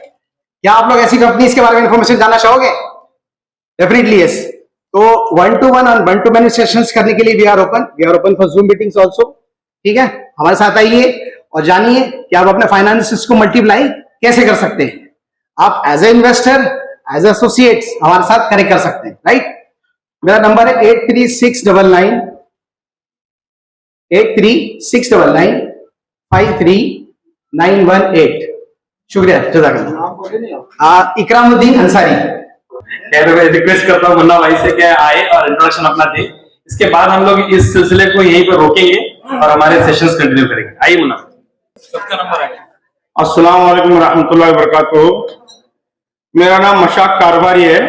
क्या आप लोग ऐसी कंपनीज के बारे में इंफॉर्मेशन जानना चाहोगे? Definitely yes. तो 1-to-1 और 1-to-many सेशंस करने के लिए we are open for Zoom meetings also. ठीक है, हमारे साथ आइए और जानिए कि आप अपने फाइनेंसेस को मल्टीप्लाई कैसे कर सकते हैं। आप as a investor, as associates हमारे साथ कनेक्ट कर सकते हैं, राइट। मेरा नंबर है 836953918। शुक्रिया, जज़ाकल्लाह। इकरामुद्दीन अंसारी। खैर मैं रिक्वेस्ट करता हूँ मुन्ना भाई से कि आए और इंट्रोडक्शन अपना दे, इसके बाद हम लोग इस सिलसिले को यहीं पर रोकेंगे और हमारे सेशंस कंटिन्यू करेंगे। आइए मुन्ना, सबका नंबर है। अस्सलाम वालेकुम रहमतुल्लाहि व बरकातुहू। मेरा नाम मशाक कारवारी है,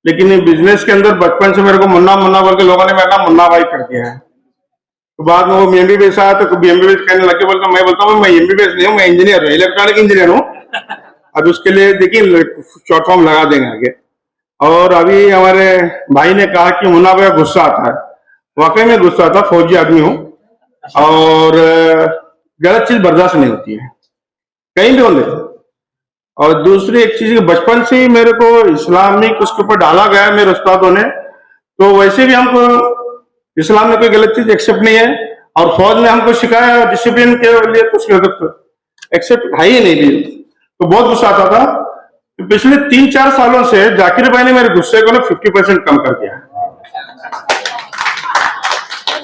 लेकिन बिजनेस के अंदर बचपन से मेरे को मुन्ना मुन्ना बोल के लोगों ने मेरा नाम मुन्ना भाई कर दिया है। तो बाद में वो MBBS आया तो MBBS कहने लगे, बोलता मैं बोलता हूँ मैं MBBS नहीं हूँ, मैं इंजीनियर हूँ, इलेक्ट्रॉनिक इंजीनियर हूँ। अब उसके लिए देखिए शॉर्ट फॉर्म लगा देंगे आगे। और अभी हमारे भाई ने कहा कि मुन्ना भाई गुस्सा आता है, वाकई में गुस्सा आता, फौजी आदमी हूँ और गलत चीज बर्दाश्त नहीं होती है कहीं भी होने। और दूसरी एक चीज, बचपन से ही मेरे को इस्लामिक उसके ऊपर डाला गया मेरे उस्तादों ने, तो वैसे भी हमको इस्लाम में कोई गलत चीज एक्सेप्ट नहीं है। और फौज ने हमको सिखाया डिसिप्लिन के लिए, तो उसके एक्सेप्ट है ही नहीं दी। तो बहुत गुस्सा आता था। तो पिछले 3-4 सालों से जाकिर भाई ने मेरे गुस्से को ना 50% कम कर दिया।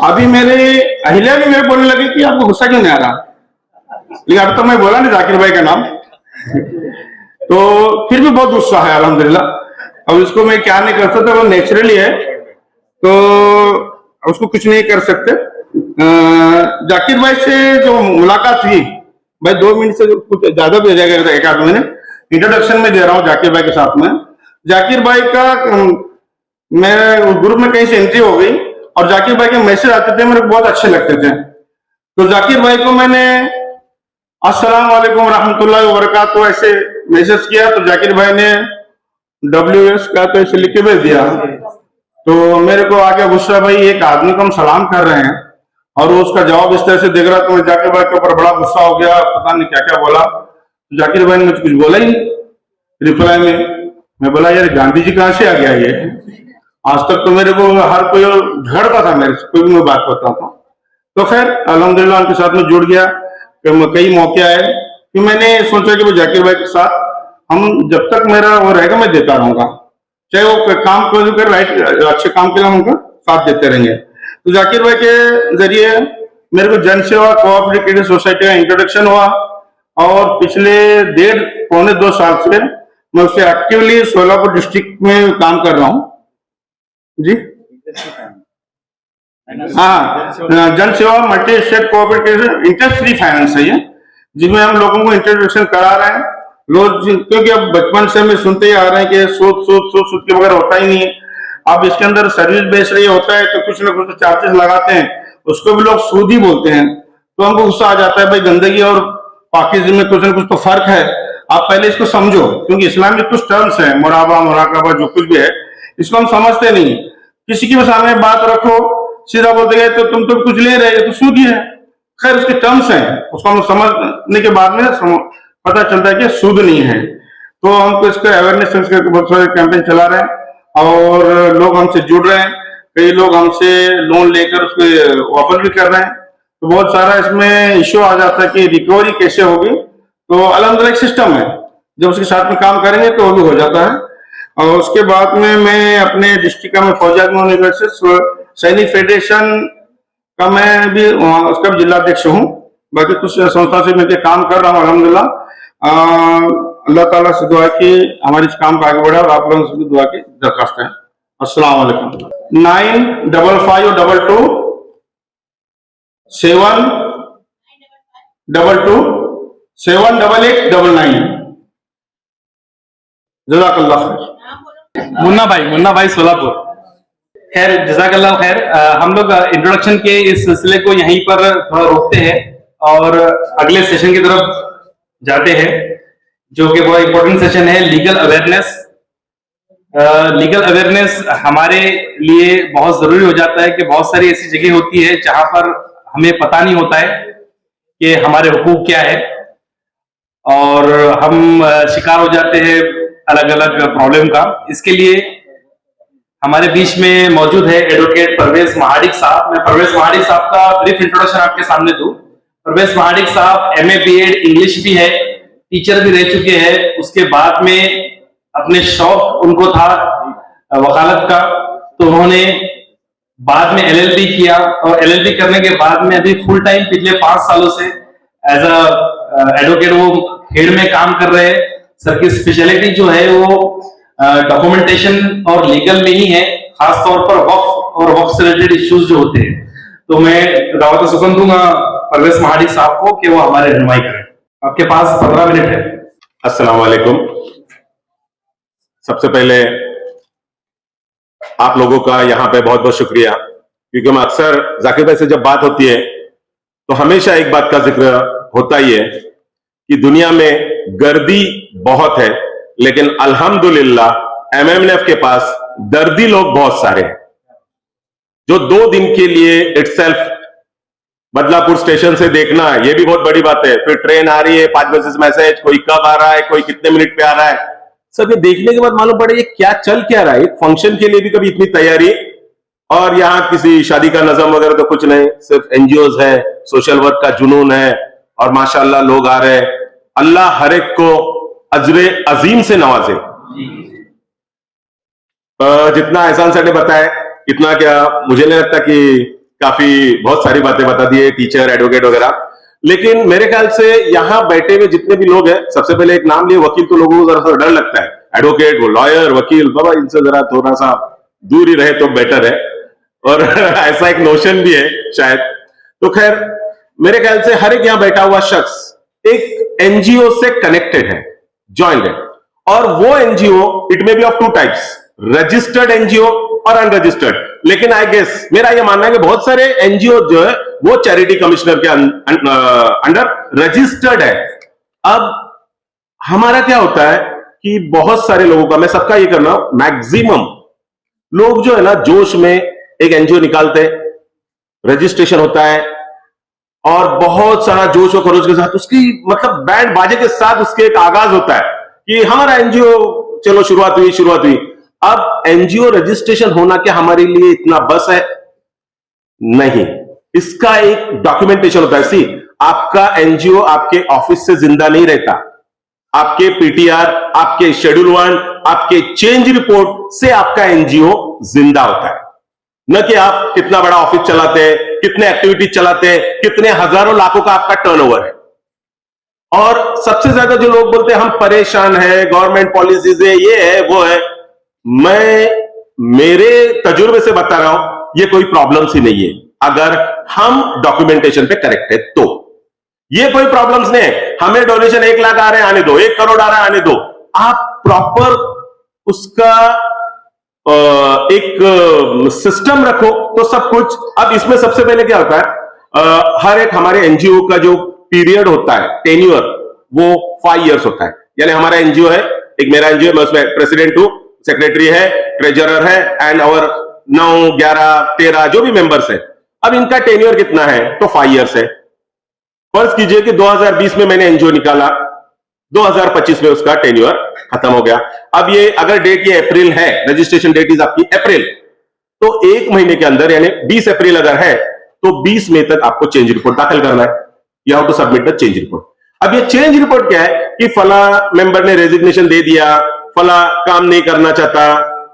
अभी मेरे अहिल्या भी मेरे बोलने लगे कि आपको गुस्सा क्यों नहीं आ रहा, लेकिन अब तो मैं बोला नहीं जाकिर भाई का नाम, तो फिर भी बहुत गुस्सा है अल्हम्दुलिल्लाह। अब इसको मैं क्या नहीं कर सकता, वो नेचुरली है, तो उसको कुछ नहीं कर सकते। जाकिर भाई से जो मुलाकात हुई भाई 2 मिनट से कुछ ज्यादा भी हो जाएगा, 1 आध महीने इंट्रोडक्शन में दे रहा हूँ जाकिर भाई के साथ में। जाकिर भाई का मैं ग्रुप में कहीं से एंट्री हो गई और जाकिर भाई के मैसेज आते थे, मेरे को बहुत अच्छे लगते थे। तो जाकिर भाई को मैंने अस्सलाम वालेकुम रहमतुल्लाहि व बरकातुहू ऐसे मैसेज किया, तो जाकिर भाई ने WS का तो ऐसे लिख के भेज दिया। तो मेरे को आ गया गुस्सा, भाई एक आदमी को हम सलाम कर रहे हैं और वो उसका जवाब इस तरह से देख रहा, तो मैं जाकिर भाई के ऊपर बड़ा गुस्सा हो गया, पता नहीं क्या क्या बोला। जाकिर भाई ने मुझे कुछ बोला ही रिप्लाई में। मैं बोला यार गांधी जी कहाँ से आ गया ये, आज तक तो मेरे को हर कोई झगड़ता था मेरे से, कोई भी मैं बात करता था। तो खैर अल्हम्दुलिल्लाह उनके साथ में जुड़ गया। कई मौके आए कि मैंने सोचा कि वो जाकिर भाई के साथ हम जब तक मेरा वो रहेगा मैं देता रहूंगा, चाहे वो काम कोई कर राइट अच्छे काम के लिए हम उनका साथ देते रहेंगे। तो जाकिर भाई के जरिए मेरे को जन सेवा कोऑपरेटिव क्रेडिट सोसाइटी का इंट्रोडक्शन हुआ और पिछले 1.5-2 साल से मैं उससे एक्टिवली सोलापुर डिस्ट्रिक्ट में काम कर रहा हूँ जी। हाँ, जन सेवा multi state cooperative interest free finance है ये, जिसमें हम लोगों को इंट्रोडक्शन करा रहे हैं। लोग क्योंकि अब बचपन से हमें सुनते ही आ रहे हैं कि सूद के बगैर होता ही नहीं है। अब इसके अंदर सर्विस बेस रही होता है तो कुछ ना कुछ चार्जेस लगाते हैं, उसको भी लोग सूद ही बोलते हैं। तो हमको गुस्सा आ जाता है, भाई गंदगी और पाकिस्तान में कुछ ना कुछ तो फर्क है, आप पहले इसको समझो। क्योंकि इस्लाम में कुछ टर्म्स है, मुराबा मुराकबा जो कुछ भी है, इसको हम समझते नहीं। किसी के सामने बात रखो, सीधा बोलते गए तो तुम तो कुछ ले रहे हो तो सूद ही है। खैर उसके टर्म्स हैं, उसको हम समझने के बाद में पता चलता है कि सूद नहीं है। तो हमको इसका अवेयरनेस बहुत सारे कैंपेन चला रहे हैं और लोग हमसे जुड़ रहे हैं। कई लोग हमसे लोन लेकर उसको वापस भी कर रहे हैं। तो बहुत सारा इसमें इश्यू आ जाता है कि रिकवरी कैसे होगी, तो अल्हम्दुलिल्लाह एक सिस्टम है, जब उसके साथ में काम करेंगे तो वो भी हो जाता है। और उसके बाद में मैं अपने डिस्ट्रिक्ट का मैं फौजी आदमी यूनिवर्सिटी सैनिक फेडरेशन का मैं भी उसका भी जिलाध्यक्ष हूँ। बाकी कुछ संस्था से मिलकर काम कर रहा हूँ अल्हम्दुलिल्लाह। अल्लाह ताला से दुआ की हमारी इस काम को आगे बढ़ा और आप लोगों से दुआ की दरखास्त है। अस्सलाम वालेकुम। 9552 722 78899। जज़ाकल्लाह खैर। मुन्ना भाई सोलापुर। खैर जज़ाकल्लाह खैर। हम लोग इंट्रोडक्शन के इस सिलसिले को यहीं पर थोड़ा रोकते हैं और अगले सेशन की तरफ जाते हैं, जो कि बहुत इंपॉर्टेंट सेशन है, लीगल अवेयरनेस। लीगल अवेयरनेस हमारे लिए बहुत जरूरी हो जाता है कि बहुत सारी ऐसी जगह होती है जहां पर हमें पता नहीं होता है कि हमारे हुकूक क्या है और हम शिकार हो जाते हैं अलग अलग प्रॉब्लम का। इसके लिए हमारे बीच में मौजूद है एडवोकेट परवेज महाडिक साहब। मैं परवेज महाडिक साहब का ब्रीफ इंट्रोडक्शन आपके सामने दूं। परवेज महाडिक साहब MA BEd इंग्लिश भी है, टीचर भी रह चुके हैं। उसके बाद में अपने शौक उनको था वकालत का, तो उन्होंने बाद में LLB किया और LLB करने के बाद में अभी फुल टाइम पिछले 5 सालों से एज अ एडवोकेट वो खेड़ में काम कर रहे हैं। सर की स्पेशलिटी जो है वो डॉक्यूमेंटेशन और लीगल में ही है, खासतौर पर वक्फ और वक्फ से रिलेटेड इश्यूज जो होते हैं। तो मैं दावत सुकन दूंगा परवेज महाडिक साहब को कि वो हमारे रहनुमाई करें। आपके पास 15 मिनट है। अस्सलाम वालेकुम। सबसे पहले आप लोगों का यहाँ पे बहुत बहुत शुक्रिया, क्योंकि हम अक्सर जाकिर भाई से जब बात होती है तो हमेशा एक बात का जिक्र होता ही है कि दुनिया में गर्दी बहुत है, लेकिन अल्हम्दुलिल्लाह MMNF के पास दर्दी लोग बहुत सारे हैं, जो 2 दिन के लिए इटसेल्फ बदलापुर स्टेशन से देखना ये भी बहुत बड़ी बात है। फिर ट्रेन आ रही है 5 बजे मैसेज, कोई कब आ रहा है, कोई कितने मिनट पे आ रहा है, सब ये देखने के बाद मालूम पड़े ये क्या चल क्या रहा है। एक फंक्शन के लिए भी कभी इतनी तैयारी, और यहाँ किसी शादी का नज़म वगैरह तो कुछ नहीं, सिर्फ NGOs है, सोशल वर्क का जुनून है और माशाल्लाह लोग आ रहे हैं। अल्लाह हर एक को अजरे अजीम से नवाजे। जितना एहसान सर ने बताया इतना क्या मुझे नहीं लगता कि काफी बहुत सारी बातें बता दी है, टीचर एडवोकेट वगैरह। लेकिन मेरे ख्याल से यहाँ बैठे हुए जितने भी लोग हैं, सबसे पहले एक नाम लिए वकील, तो लोगों को जरा सा डर लगता है। एडवोकेट, वो लॉयर, वकील, बाबा इनसे जरा थोड़ा सा दूर ही रहे तो बेटर है, और ऐसा एक नोशन भी है शायद। तो खैर मेरे ख्याल से हर एक यहाँ बैठा हुआ शख्स एक NGO से कनेक्टेड है, ज्वाइंट है, और वो NGO it may be of 2 types, registered NGO और अनरजिस्टर्ड। लेकिन आई गेस मेरा ये मानना है कि बहुत सारे NGO जो है वो चैरिटी कमिश्नर के अंडर रजिस्टर्ड है। अब हमारा क्या होता है कि बहुत सारे लोगों का, मैं सबका ये कर रहा हूं, मैक्सिमम लोग जो है ना जोश में एक NGO निकालते हैं, रजिस्ट्रेशन होता है और बहुत सारा जोश और खरोश के साथ उसकी मतलब बैंड बाजे के साथ उसके एक आगाज होता है कि हमारा NGO, चलो शुरुआत हुई। अब NGO रजिस्ट्रेशन होना क्या हमारे लिए इतना बस है? नहीं, इसका एक डॉक्यूमेंटेशन होता है। सी, आपका NGO आपके ऑफिस से जिंदा नहीं रहता, आपके PTR, आपके शेड्यूल 1, आपके चेंज रिपोर्ट से आपका NGO जिंदा होता है। न कि आप कितना बड़ा ऑफिस चलाते हैं, कितने एक्टिविटीज चलाते हैं, कितने हजारों लाखों का आपका टर्नओवर है। और सबसे ज्यादा जो लोग बोलते हैं हम परेशान है, गवर्नमेंट पॉलिसीज है, ये है वो है, मैं मेरे तजुर्बे से बता रहा हूं ये कोई प्रॉब्लम्स ही नहीं है अगर हम डॉक्यूमेंटेशन पे करेक्ट है तो। ये कोई प्रॉब्लम्स नहीं है, हमें डोनेशन 1 लाख आ रहे हैं आने दो, 1 करोड़ आ रहा है आने दो, आप प्रॉपर उसका एक सिस्टम रखो तो सब कुछ। अब इसमें सबसे पहले क्या होता है, हर एक हमारे NGO का जो पीरियड होता है, टेन्योर, वो 5 इयर्स होता है। यानी हमारा NGO है, एक मेरा NGO है, मैं उसमें प्रेसिडेंट हूं, सेक्रेटरी है, ट्रेजरर है, एंड और 9, 11, 13 जो भी मेंबर्स है। अब इनका टेन्योर कितना है तो 5 इयर्स है। फर्ज कीजिए कि 2020 में मैंने NGO निकाला, 2025 में उसका टेन्योर खत्म हो गया। अब ये अगर डेट ये अप्रैल है, रजिस्ट्रेशन डेट इज आपकी अप्रैल, तो 1 महीने के अंदर यानी 20 अप्रैल अगर है तो 20 मई तक आपको चेंज रिपोर्ट दाखिल करना है। You have to submit the change report. अब ये चेंज रिपोर्ट क्या है कि फला मेंबर ने रेजिग्नेशन दे दिया, फला काम नहीं करना चाहता,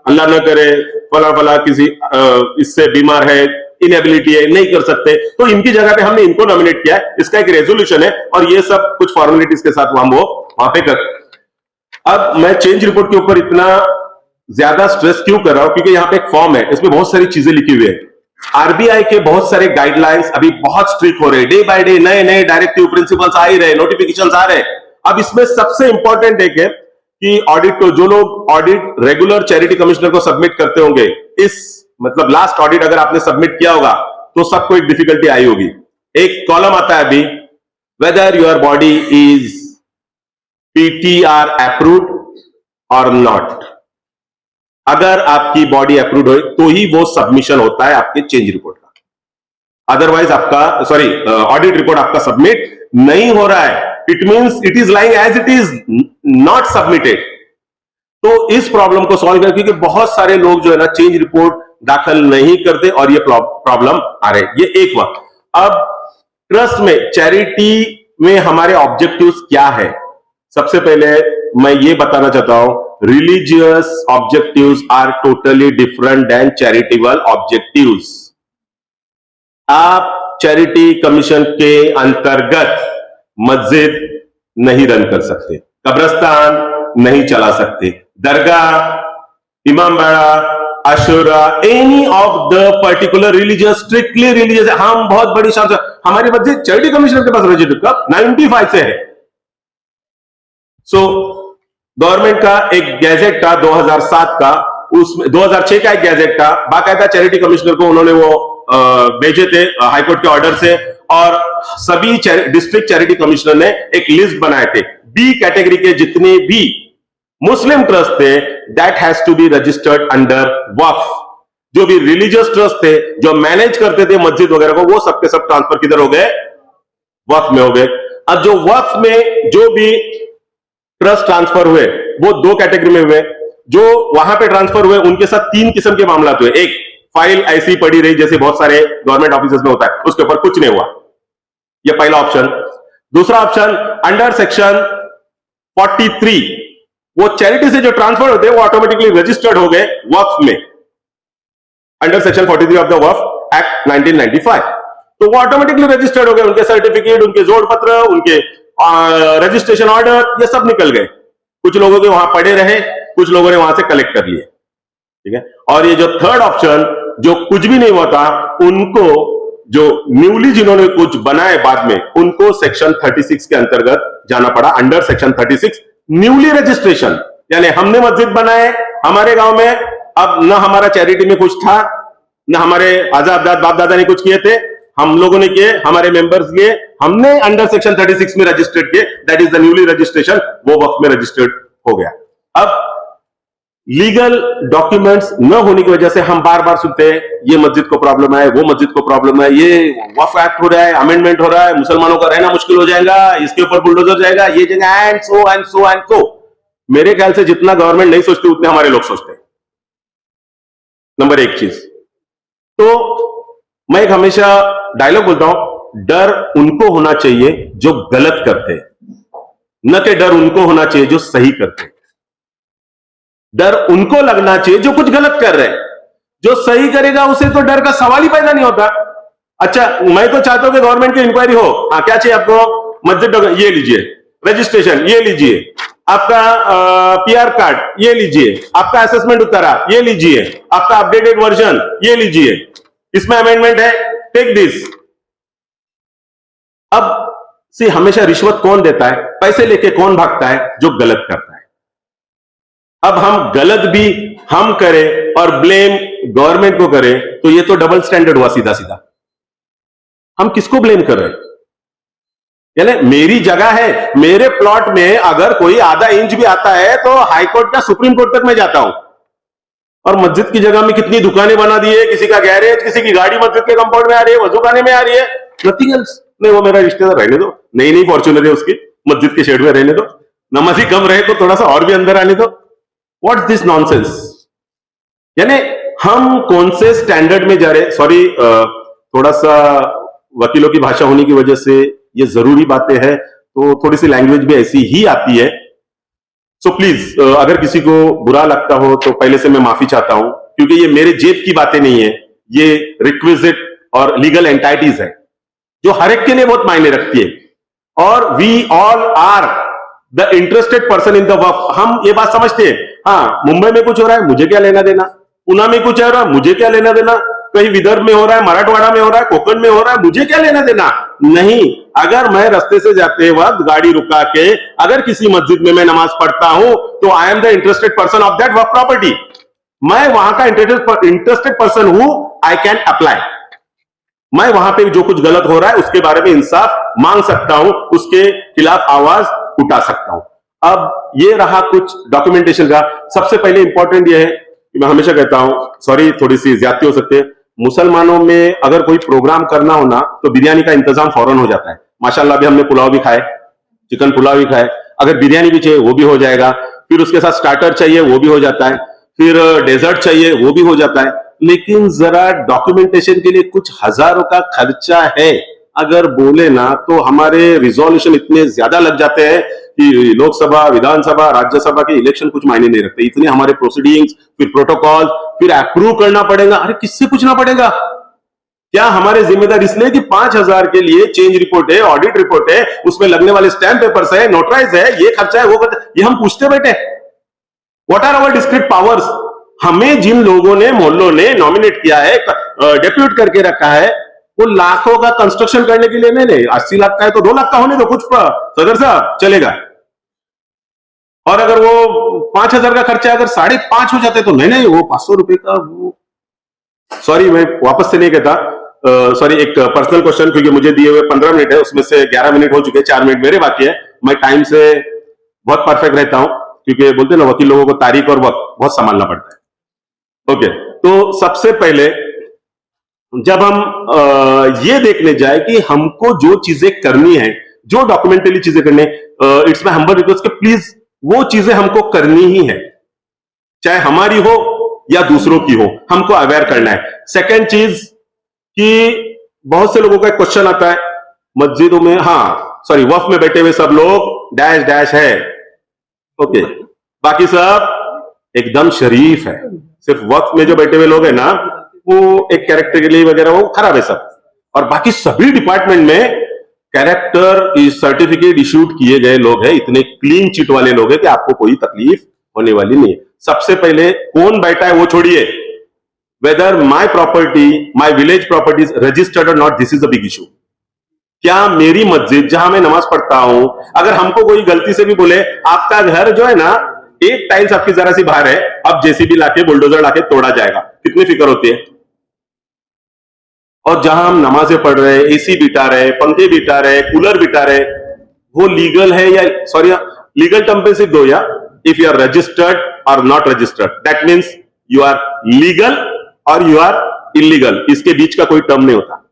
अल्लाह न करे, फला किसी इससे बीमार है, इनएबिलिटी है, नहीं कर सकते, तो इनकी जगह पे हमने इनको नॉमिनेट किया है, इसका एक रेजोल्यूशन है और ये सब कुछ फॉर्मेलिटीज के साथ हम वो वहां पे कर। अब मैं चेंज रिपोर्ट के ऊपर इतना ज्यादा स्ट्रेस क्यों कर रहा हूं, क्योंकि यहाँ पे एक फॉर्म है, इसमें बहुत सारी चीजें लिखी हुई है। RBI के बहुत सारे गाइडलाइंस अभी बहुत स्ट्रिक्ट हो रहे हैं, डे बाय डे नए नए डायरेक्टिव प्रिंसिपल्स आ ही रहे, नोटिफिकेशंस आ रहे हैं। अब इसमें सबसे इंपॉर्टेंट एक है कि ऑडिट को, जो लोग ऑडिट रेगुलर चैरिटी कमिश्नर को सबमिट करते होंगे, इस मतलब लास्ट ऑडिट अगर आपने सबमिट किया होगा तो सबको एक डिफिकल्टी आई होगी। एक कॉलम आता है अभी, whether your body is PTR approved और नॉट। अगर आपकी बॉडी अप्रूव्ड हो तो ही वो सबमिशन होता है आपके चेंज रिपोर्ट का, अदरवाइज आपका ऑडिट रिपोर्ट आपका सबमिट नहीं हो रहा है, it means it is lying as it is, not submitted. तो इस प्रॉब्लम को सॉल्व करें, क्योंकि बहुत सारे लोग जो है ना चेंज रिपोर्ट दाखिल नहीं करते और ये प्रॉब्लम आ रहे, ये एक बात। अब ट्रस्ट में, चैरिटी में हमारे ऑब्जेक्टिव्स क्या है? सबसे पहले मैं ये बताना चाहता हूं, religious objectives are totally different than charitable objectives. आप चैरिटी कमीशन के अंतर्गत मस्जिद नहीं रन कर सकते, कब्रिस्तान नहीं चला सकते, दरगाह, इमामबाड़ा, Ashura, any of the particular religious, strictly religious. हम बहुत बड़ी शान से, हमारी मस्जिद चैरिटी कमीशनर के पास रजिस्टर्ड कब 95 से है। सो गवर्नमेंट का एक गैजेट था 2007 का, उसमें 2006 का एक गैजेट था, बाकायदा चैरिटी कमिश्नर को उन्होंने वो भेजे थे हाईकोर्ट के ऑर्डर से, और सभी डिस्ट्रिक्ट चैरिटी कमिश्नर ने एक लिस्ट बनाए थे, बी कैटेगरी के जितने भी मुस्लिम ट्रस्ट थे that has to be registered under Waqf. जो भी रिलीजियस ट्रस्ट थे जो मैनेज करते थे मस्जिद वगैरह को, वो सबके सब ट्रांसफर किधर हो गए? वक्फ में हो गए। अब जो वक्फ में जो भी ट्रस्ट ट्रांसफर हुए वो दो कैटेगरी में हुए। जो वहां पे ट्रांसफर हुए उनके साथ तीन किस्म के मामला हुए। एक, फाइल ऐसी पड़ी रही जैसे बहुत सारे गवर्नमेंट ऑफिस में होता है, उसके ऊपर कुछ नहीं हुआ, ये पहला ऑप्शन। दूसरा ऑप्शन, अंडर सेक्शन 43 वो चैरिटी से जो ट्रांसफर होते हैं वो ऑटोमेटिकली रजिस्टर्ड हो गए वक्फ में, under section 43 of the Waqf act 1995। तो वो ऑटोमेटिकली रजिस्टर्ड हो गए, उनके सर्टिफिकेट, उनके जोड़ पत्र, उनके रजिस्ट्रेशन ऑर्डर, ये सब निकल गए। कुछ लोगों के वहां पड़े रहे, कुछ लोगों ने वहां से कलेक्ट कर लिए, ठीक है। और ये जो थर्ड ऑप्शन, जो कुछ भी नहीं होता, उनको जो न्यूली जिन्होंने कुछ बनाए बाद में, उनको सेक्शन 36 के अंतर्गत जाना पड़ा, अंडर सेक्शन 36 न्यूली रजिस्ट्रेशन। यानी हमने मस्जिद बनाए हमारे गांव में, अब न हमारा चैरिटी में कुछ था, न हमारे आजाद बाप दादा ने कुछ किए थे, हम लोगों ने किए, हमारे मेंबर्स किए, हमने अंडर सेक्शन 36 में रजिस्टर्ड किए, that is the newly registration, वो वक्त में रजिस्टर्ड हो गया। अब लीगल डॉक्यूमेंट्स न होने की वजह से हम बार बार सुनते हैं ये मस्जिद को प्रॉब्लम है, वो मस्जिद को प्रॉब्लम है, ये वक्फ एक्ट हो रहा है, अमेंडमेंट हो रहा है, मुसलमानों का रहना मुश्किल हो जाएगा, इसके ऊपर बुलडोजर जाएगा, ये जगह and so and so and so. मेरे ख्याल से जितना गवर्नमेंट नहीं सोचती उतने हमारे लोग सोचते हैं। नंबर एक चीज तो मैं एक हमेशा डायलॉग बोलता हूं, डर उनको होना चाहिए जो गलत करते हैं, न कि डर उनको होना चाहिए जो सही करते हैं। डर उनको लगना चाहिए जो कुछ गलत कर रहे हैं, जो सही करेगा उसे तो डर का सवाल ही पैदा नहीं होता। अच्छा, मैं तो चाहता हूं कि गवर्नमेंट की इंक्वायरी हो, हाँ क्या चाहिए आपको, मस्जिद ये लीजिए, रजिस्ट्रेशन ये लीजिए, आपका पीआर कार्ड ये लीजिए, आपका असेसमेंट उतारा ये लीजिए, आपका अपडेटेड वर्जन ये लीजिए, इसमें अमेंडमेंट है, टेक दिस। अब सी हमेशा रिश्वत कौन देता है, पैसे लेके कौन भागता है, जो गलत करता है। अब हम गलत भी हम करें और ब्लेम गवर्नमेंट को करें तो ये तो डबल स्टैंडर्ड हुआ सीधा सीधा। हम किसको ब्लेम कर रहे हैं? यानी मेरी जगह है, मेरे प्लॉट में अगर कोई आधा इंच भी आता है तो हाईकोर्ट का सुप्रीम कोर्ट तक मैं जाता हूं। और मस्जिद की जगह में कितनी दुकानें बना दी है, किसी का गैरेज, किसी की गाड़ी मस्जिद के कंपाउंड में आ रही है, वजू खाने में आ रही है, नथिंग एल्स। नहीं, वो मेरा रिश्तेदार रहने दो, नई फॉर्च्यूनर है उसकी, मस्जिद के शेड में रहने दो, नमाजी कम रहे तो थोड़ा सा और भी अंदर आने दो। What's this nonsense? यानी हम कौन से स्टैंडर्ड में जा रहे? सॉरी, थोड़ा सा वकीलों की भाषा होने की वजह से ये जरूरी बातें हैं, तो थोड़ी सी लैंग्वेज भी ऐसी ही आती है। सो प्लीज, अगर किसी को बुरा लगता हो तो पहले से मैं माफी चाहता हूं, क्योंकि ये मेरे जेब की बातें नहीं है, ये रिक्विजिट और लीगल एंटाइटीज है जो हर एक के लिए बहुत मायने रखती है। और we all are the interested person in the Waqf. हम ये बात समझते हैं, हाँ मुंबई में कुछ हो रहा है मुझे क्या लेना देना, पुणे में कुछ हो रहा है मुझे क्या लेना देना, कहीं विदर्भ में हो रहा है, मराठवाड़ा में हो रहा है, कोकण में हो रहा है, मुझे क्या लेना देना। नहीं, अगर मैं रास्ते से जाते वक्त गाड़ी रुका के अगर किसी मस्जिद में मैं नमाज पढ़ता हूं तो I am the interested person of that Waqf property. मैं वहां का इंटरेस्टेड पर्सन हूं, आई कैन अप्लाई। मैं वहां पे जो कुछ गलत हो रहा है उसके बारे में इंसाफ मांग सकता हूं, उसके खिलाफ आवाज उठा सकता हूं। अब ये रहा कुछ डॉक्यूमेंटेशन का। सबसे पहले इंपॉर्टेंट ये है कि मैं हमेशा कहता हूं, सॉरी थोड़ी सी ज्यादती हो सकती है, मुसलमानों में अगर कोई प्रोग्राम करना हो ना तो बिरयानी का इंतजाम फौरन हो जाता है। माशाल्लाह, अभी हमने पुलाव भी खाए, चिकन पुलाव भी खाए, अगर बिरयानी भी चाहिए वो भी हो जाएगा। फिर उसके साथ स्टार्टर चाहिए, वो भी हो जाता है, फिर डेजर्ट चाहिए, वो भी हो जाता है। लेकिन जरा डॉक्यूमेंटेशन के लिए कुछ हजारों का खर्चा है। अगर बोले ना तो हमारे रिजोल्यूशन इतने ज्यादा लग जाते हैं कि लोकसभा, विधानसभा, राज्यसभा के इलेक्शन कुछ मायने नहीं रखते। इतने हमारे प्रोसीडिंग्स, फिर प्रोटोकॉल, फिर अप्रूव करना पड़ेगा। अरे किससे पूछना पड़ेगा? क्या हमारे जिम्मेदार इसलिए कि 5,000 के लिए चेंज रिपोर्ट है, ऑडिट रिपोर्ट है, उसमें लगने वाले स्टैम्प पेपर्स है, नोटराइज है, ये खर्चा है, वो खर्चा, ये हम पूछते बैठे? What are our discrete powers? हमें जिन लोगों ने, मोहल्लों ने नॉमिनेट किया है, डेप्यूट करके रखा है, वो लाखों का कंस्ट्रक्शन करने के लिए नहीं, 80 लाख का है तो 2 लाख का होने दो, कुछ सदर साहब चलेगा। और अगर वो 5,000 का खर्चा अगर 5.5 हो जाते तो नहीं, वो 500 रुपए का, वो सॉरी मैं वापस से नहीं कहता, सॉरी एक पर्सनल क्वेश्चन, क्योंकि मुझे दिए हुए 15 मिनट है, उसमें से 11 मिनट हो चुके हैं, 4 मिनट मेरे बाकी है। मैं टाइम से बहुत परफेक्ट रहता हूं, क्योंकि बोलते हैं ना वकील लोगों को तारीख और वक्त बहुत संभालना पड़ता है। ओके, तो सबसे पहले जब हम ये देखने जाए कि हमको जो चीजें करनी है, जो डॉक्यूमेंटली चीजें करनी है, इट्स माय हम्बल रिक्वेस्ट कि प्लीज वो चीजें हमको करनी ही है, चाहे हमारी हो या दूसरों की हो, हमको अवेयर करना है। सेकेंड चीज कि बहुत से लोगों का क्वेश्चन आता है मस्जिदों में, हाँ सॉरी वक्फ में बैठे हुए सब लोग डैश डैश है, ओके, बाकी सब एकदम शरीफ है, सिर्फ वक्फ में जो बैठे हुए लोग हैं ना, वो एक कैरेक्टर वगैरह वो खराब है सब, और बाकी सभी डिपार्टमेंट में कैरेक्टर सर्टिफिकेट इश्यूड किए गए लोग हैं, इतने क्लीन चिट वाले लोग हैं कि आपको कोई तकलीफ होने वाली नहीं है। सबसे पहले कौन बैठा है वो छोड़िए, whether my property, my village property is registered और not, this is a big issue. क्या मेरी मस्जिद जहां मैं नमाज पढ़ता हूं, अगर हमको कोई गलती से भी बोले आपका घर जो है ना, एक टाइल्स आपकी जरा सी बाहर है, अब जेसीबी लाके बुलडोजर लाके तोड़ा जाएगा, कितनी फिक्र होती है। और जहां हम नमाजें पढ़ रहे हैं, एसी बिठा रहे, पंखे बिठा रहे, कूलर बिठा रहे, वो लीगल है या, सॉरी लीगल टर्म पे सिर्फ दो, या इफ यू आर रजिस्टर्ड और not registered, that means you are legal और यू आर इलीगल, इसके बीच का कोई टर्म नहीं होता।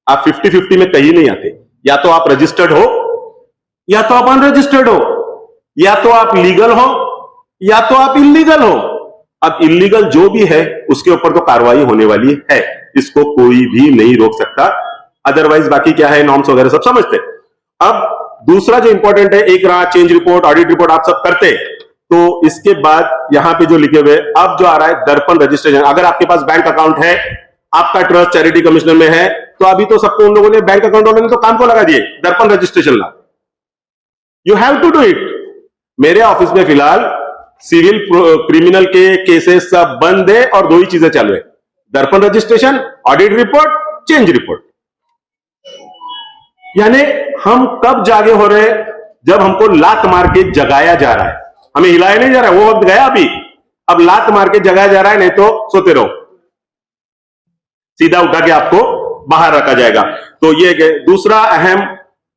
आप 50-50 में कहीं नहीं आते, या तो आप रजिस्टर्ड हो या तो आप अनरजिस्टर्ड हो, या तो आप लीगल हो या तो आप इलीगल हो। अब इलीगल जो भी है उसके ऊपर तो कार्रवाई होने वाली है, इसको कोई भी नहीं रोक सकता। अदरवाइज बाकी क्या है, नॉर्म्स वगैरह सब समझते। अब दूसरा जो इंपॉर्टेंट है, एक रहा चेंज रिपोर्ट, ऑडिट रिपोर्ट आप सब करते, तो इसके बाद यहां पे जो लिखे हुए, अब जो आ रहा है दर्पण रजिस्ट्रेशन। अगर आपके पास बैंक अकाउंट है, आपका ट्रस्ट चैरिटी कमिश्नर में है, तो अभी तो सबको उन लोगों ने, बैंक अकाउंट वालों ने तो काम को लगा दिए, Darpan registration law, you have to do it. मेरे ऑफिस में फिलहाल सिविल क्रिमिनल के केसेस सब बंद है और 2 ही चीजें चालू है, दर्पण registration, audit report, change report. यानी हम कब जागे हो रहे, जब हमको लात मार के जगाया जा रहा है, हमें हिलाया नहीं जा रहा है, वो वक्त गया अभी, अब लात मार के जगाया जा रहा है, नहीं तो सोते रहो, सीधा उठा के आपको बाहर रखा जाएगा। तो ये दूसरा अहम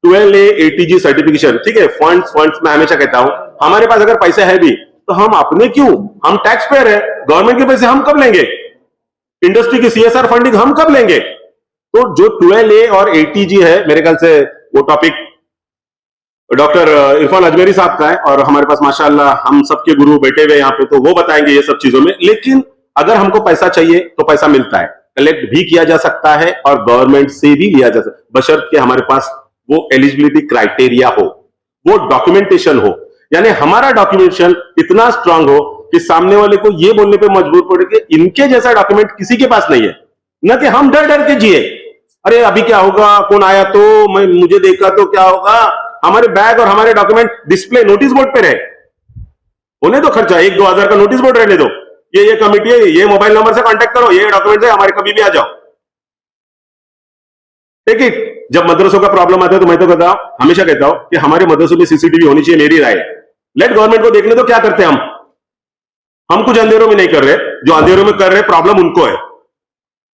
12A ATG सर्टिफिकेशन, ठीक है। फंड्स मैं हमेशा कहता हूं, हमारे पास अगर पैसे है भी तो हम अपने क्यों, हम टैक्स पेयर है, गवर्नमेंट के पैसे हम कब लेंगे, इंडस्ट्री की CSR फंडिंग हम कब लेंगे। तो जो 12A और ATG है, मेरे ख्याल से वो टॉपिक डॉक्टर इरफान अजमेरी साहब का है, और हमारे पास माशाल्लाह हम सबके गुरु बैठे हुए यहाँ पे, तो वो बताएंगे ये सब चीजों में। लेकिन अगर हमको पैसा चाहिए तो पैसा मिलता है, कलेक्ट भी किया जा सकता है और गवर्नमेंट से भी लिया जा सकता है, बशर्ते हमारे पास वो एलिजिबिलिटी क्राइटेरिया हो, वो डॉक्यूमेंटेशन हो, यानी हमारा डॉक्यूमेंटेशन इतना स्ट्रांग हो कि सामने वाले को ये बोलने पे मजबूर पड़े कि इनके जैसा डॉक्यूमेंट किसी के पास नहीं है, न कि हम डर डर के जिए, अरे अभी क्या होगा, कौन आया तो मैं, मुझे देखा तो क्या होगा। हमारे बैग और हमारे डॉक्यूमेंट डिस्प्ले नोटिस बोर्ड पे रहे, होने दो खर्चा, 1-2 हजार का नोटिस बोर्ड रहने दो, ये कमिटी है, ये मोबाइल नंबर से कांटेक्ट करो, ये डॉक्यूमेंट है हमारे, कभी भी आ जाओ, ठीक है। जब मदरसों का प्रॉब्लम आता है तो मैं तो कहता हूं, हमेशा कहता हूं कि हमारे मदरसों में CCTV होनी चाहिए, मेरी राय। लेट गवर्नमेंट को देखने दो क्या करते हैं हम कुछ अंधेरों में नहीं कर रहे, जो अंधेरों में कर रहे प्रॉब्लम उनको है,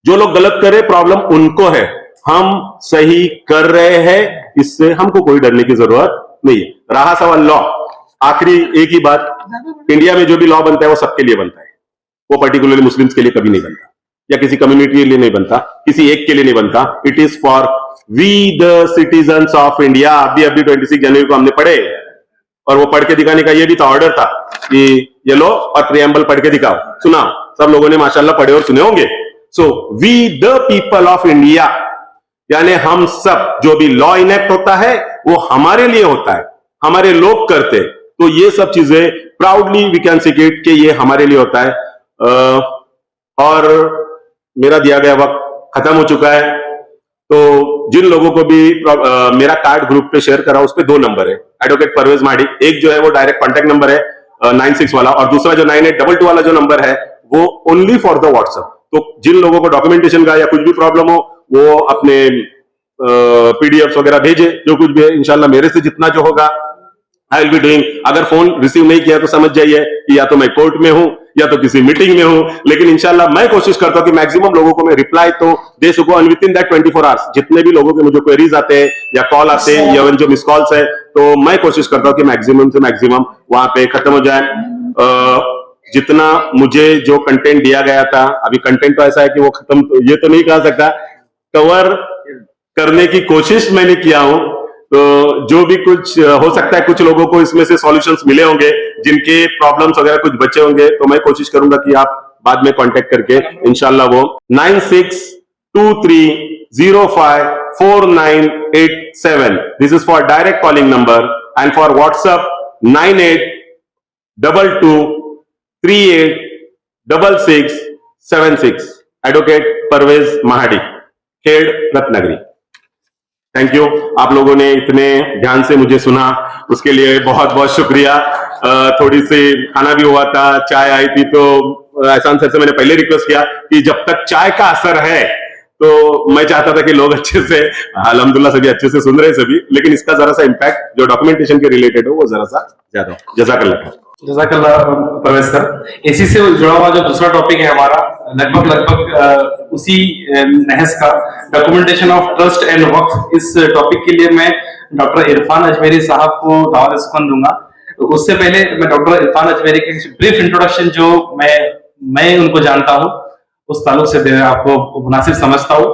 जो लोग गलत कर रहे प्रॉब्लम उनको है, हम सही कर रहे हैं, इससे हमको कोई डरने की जरूरत नहीं है। रहा सवाल लॉ, आखिरी एक ही बात, इंडिया में जो भी लॉ बनता है वो सबके लिए बनता है, वो पर्टिकुलरली मुस्लिम्स के लिए कभी नहीं बनता, या किसी कम्युनिटी के लिए नहीं बनता, किसी एक के लिए नहीं बनता। It is for we the citizens of India. अभी 26 जनवरी को हमने पढ़े, और वो पढ़ के दिखाने का ये भी था, ऑर्डर था कि ये लो और प्रियम्बल पढ़ के दिखाओ, सुनाओ। सब लोगों ने माशाल्लाह पढ़े और सुने होंगे। So we the people of India, यानी हम सब, जो भी लॉ इनेक्ट होता है वो हमारे लिए होता है, हमारे लोग करते। तो ये सब चीजें प्राउडली वी कैन सिट कि ये हमारे लिए होता है। और मेरा दिया गया वक्त खत्म हो चुका है, तो जिन लोगों को भी मेरा कार्ड ग्रुप पे शेयर करा, उस पे 2 नंबर है एडवोकेट परवेज महाडिक। एक जो है वो डायरेक्ट कॉन्टैक्ट नंबर है 96 वाला, और दूसरा जो 9822 वाला जो नंबर है वो ओनली फॉर द व्हाट्सएप। तो जिन लोगों को डॉक्यूमेंटेशन का या कुछ भी प्रॉब्लम हो वो अपने पीडीएफ वगैरह भेजे, जो कुछ भी है इंशाल्लाह मेरे से जितना जो होगा आई विल बी डूइंग। अगर फोन रिसीव नहीं किया तो समझ जाइए कि या तो मैं कोर्ट में हूं या तो किसी मीटिंग में हूं, लेकिन इंशाल्लाह मैं कोशिश करता हूं कि मैक्सिमम लोगों को मैं रिप्लाई तो दे सकूं, and with in that 24 hours जितने भी लोगों के मुझे क्वेरीज आते हैं या कॉल आते हैं या जो मिस कॉल्स है, तो मैं कोशिश करता हूं कि मैक्सिमम से मैक्सिमम वहां पे खत्म हो जाए। जितना मुझे जो कंटेंट दिया गया था, अभी कंटेंट तो ऐसा है कि वो खत्म तो ये तो नहीं कह सकता, कवर करने की कोशिश मैंने किया हूं। तो जो भी कुछ हो सकता है, कुछ लोगों को इसमें से सॉल्यूशंस मिले होंगे, जिनके प्रॉब्लम्स वगैरह कुछ बचे होंगे, तो मैं कोशिश करूंगा कि आप बाद में कांटेक्ट करके इंशाल्लाह वो 9623054987, this is for direct calling number, and for WhatsApp 9822386676, advocate Parvez Mahadik, Khed Ratnagiri. Thank you. आप लोगों ने इतने ध्यान से मुझे सुना, उसके लिए बहुत बहुत शुक्रिया। थोड़ी सी खाना भी हुआ था, चाय आई थी, तो एहसान सर से मैंने पहले रिक्वेस्ट किया कि जब तक चाय का असर है, तो मैं चाहता था कि लोग अच्छे से, अल्हम्दुलिल्लाह सभी अच्छे से सुन रहे हैं सभी, लेकिन इसका जरा सा इम्पैक्ट जो डॉक्यूमेंटेशन के रिलेटेड हो वो जरा सा ज्यादा हो। जज़ाकल्लाह। जज़ाकल्लाह परवेज सर। इसी से जुड़ा हुआ जो दूसरा टॉपिक है हमारा, लगभग उसी नहज का, डॉक्यूमेंटेशन ऑफ ट्रस्ट एंड वक्फ। इस टॉपिक के लिए मैं डॉक्टर इरफान अजमेरी साहब को दावत सुकन दूंगा। उससे पहले मैं डॉक्टर इरफान अजमेरी के ब्रीफ इंट्रोडक्शन, जो मैं उनको जानता हूं उस ताल्लुक से आपको मुनासिब समझता हूं।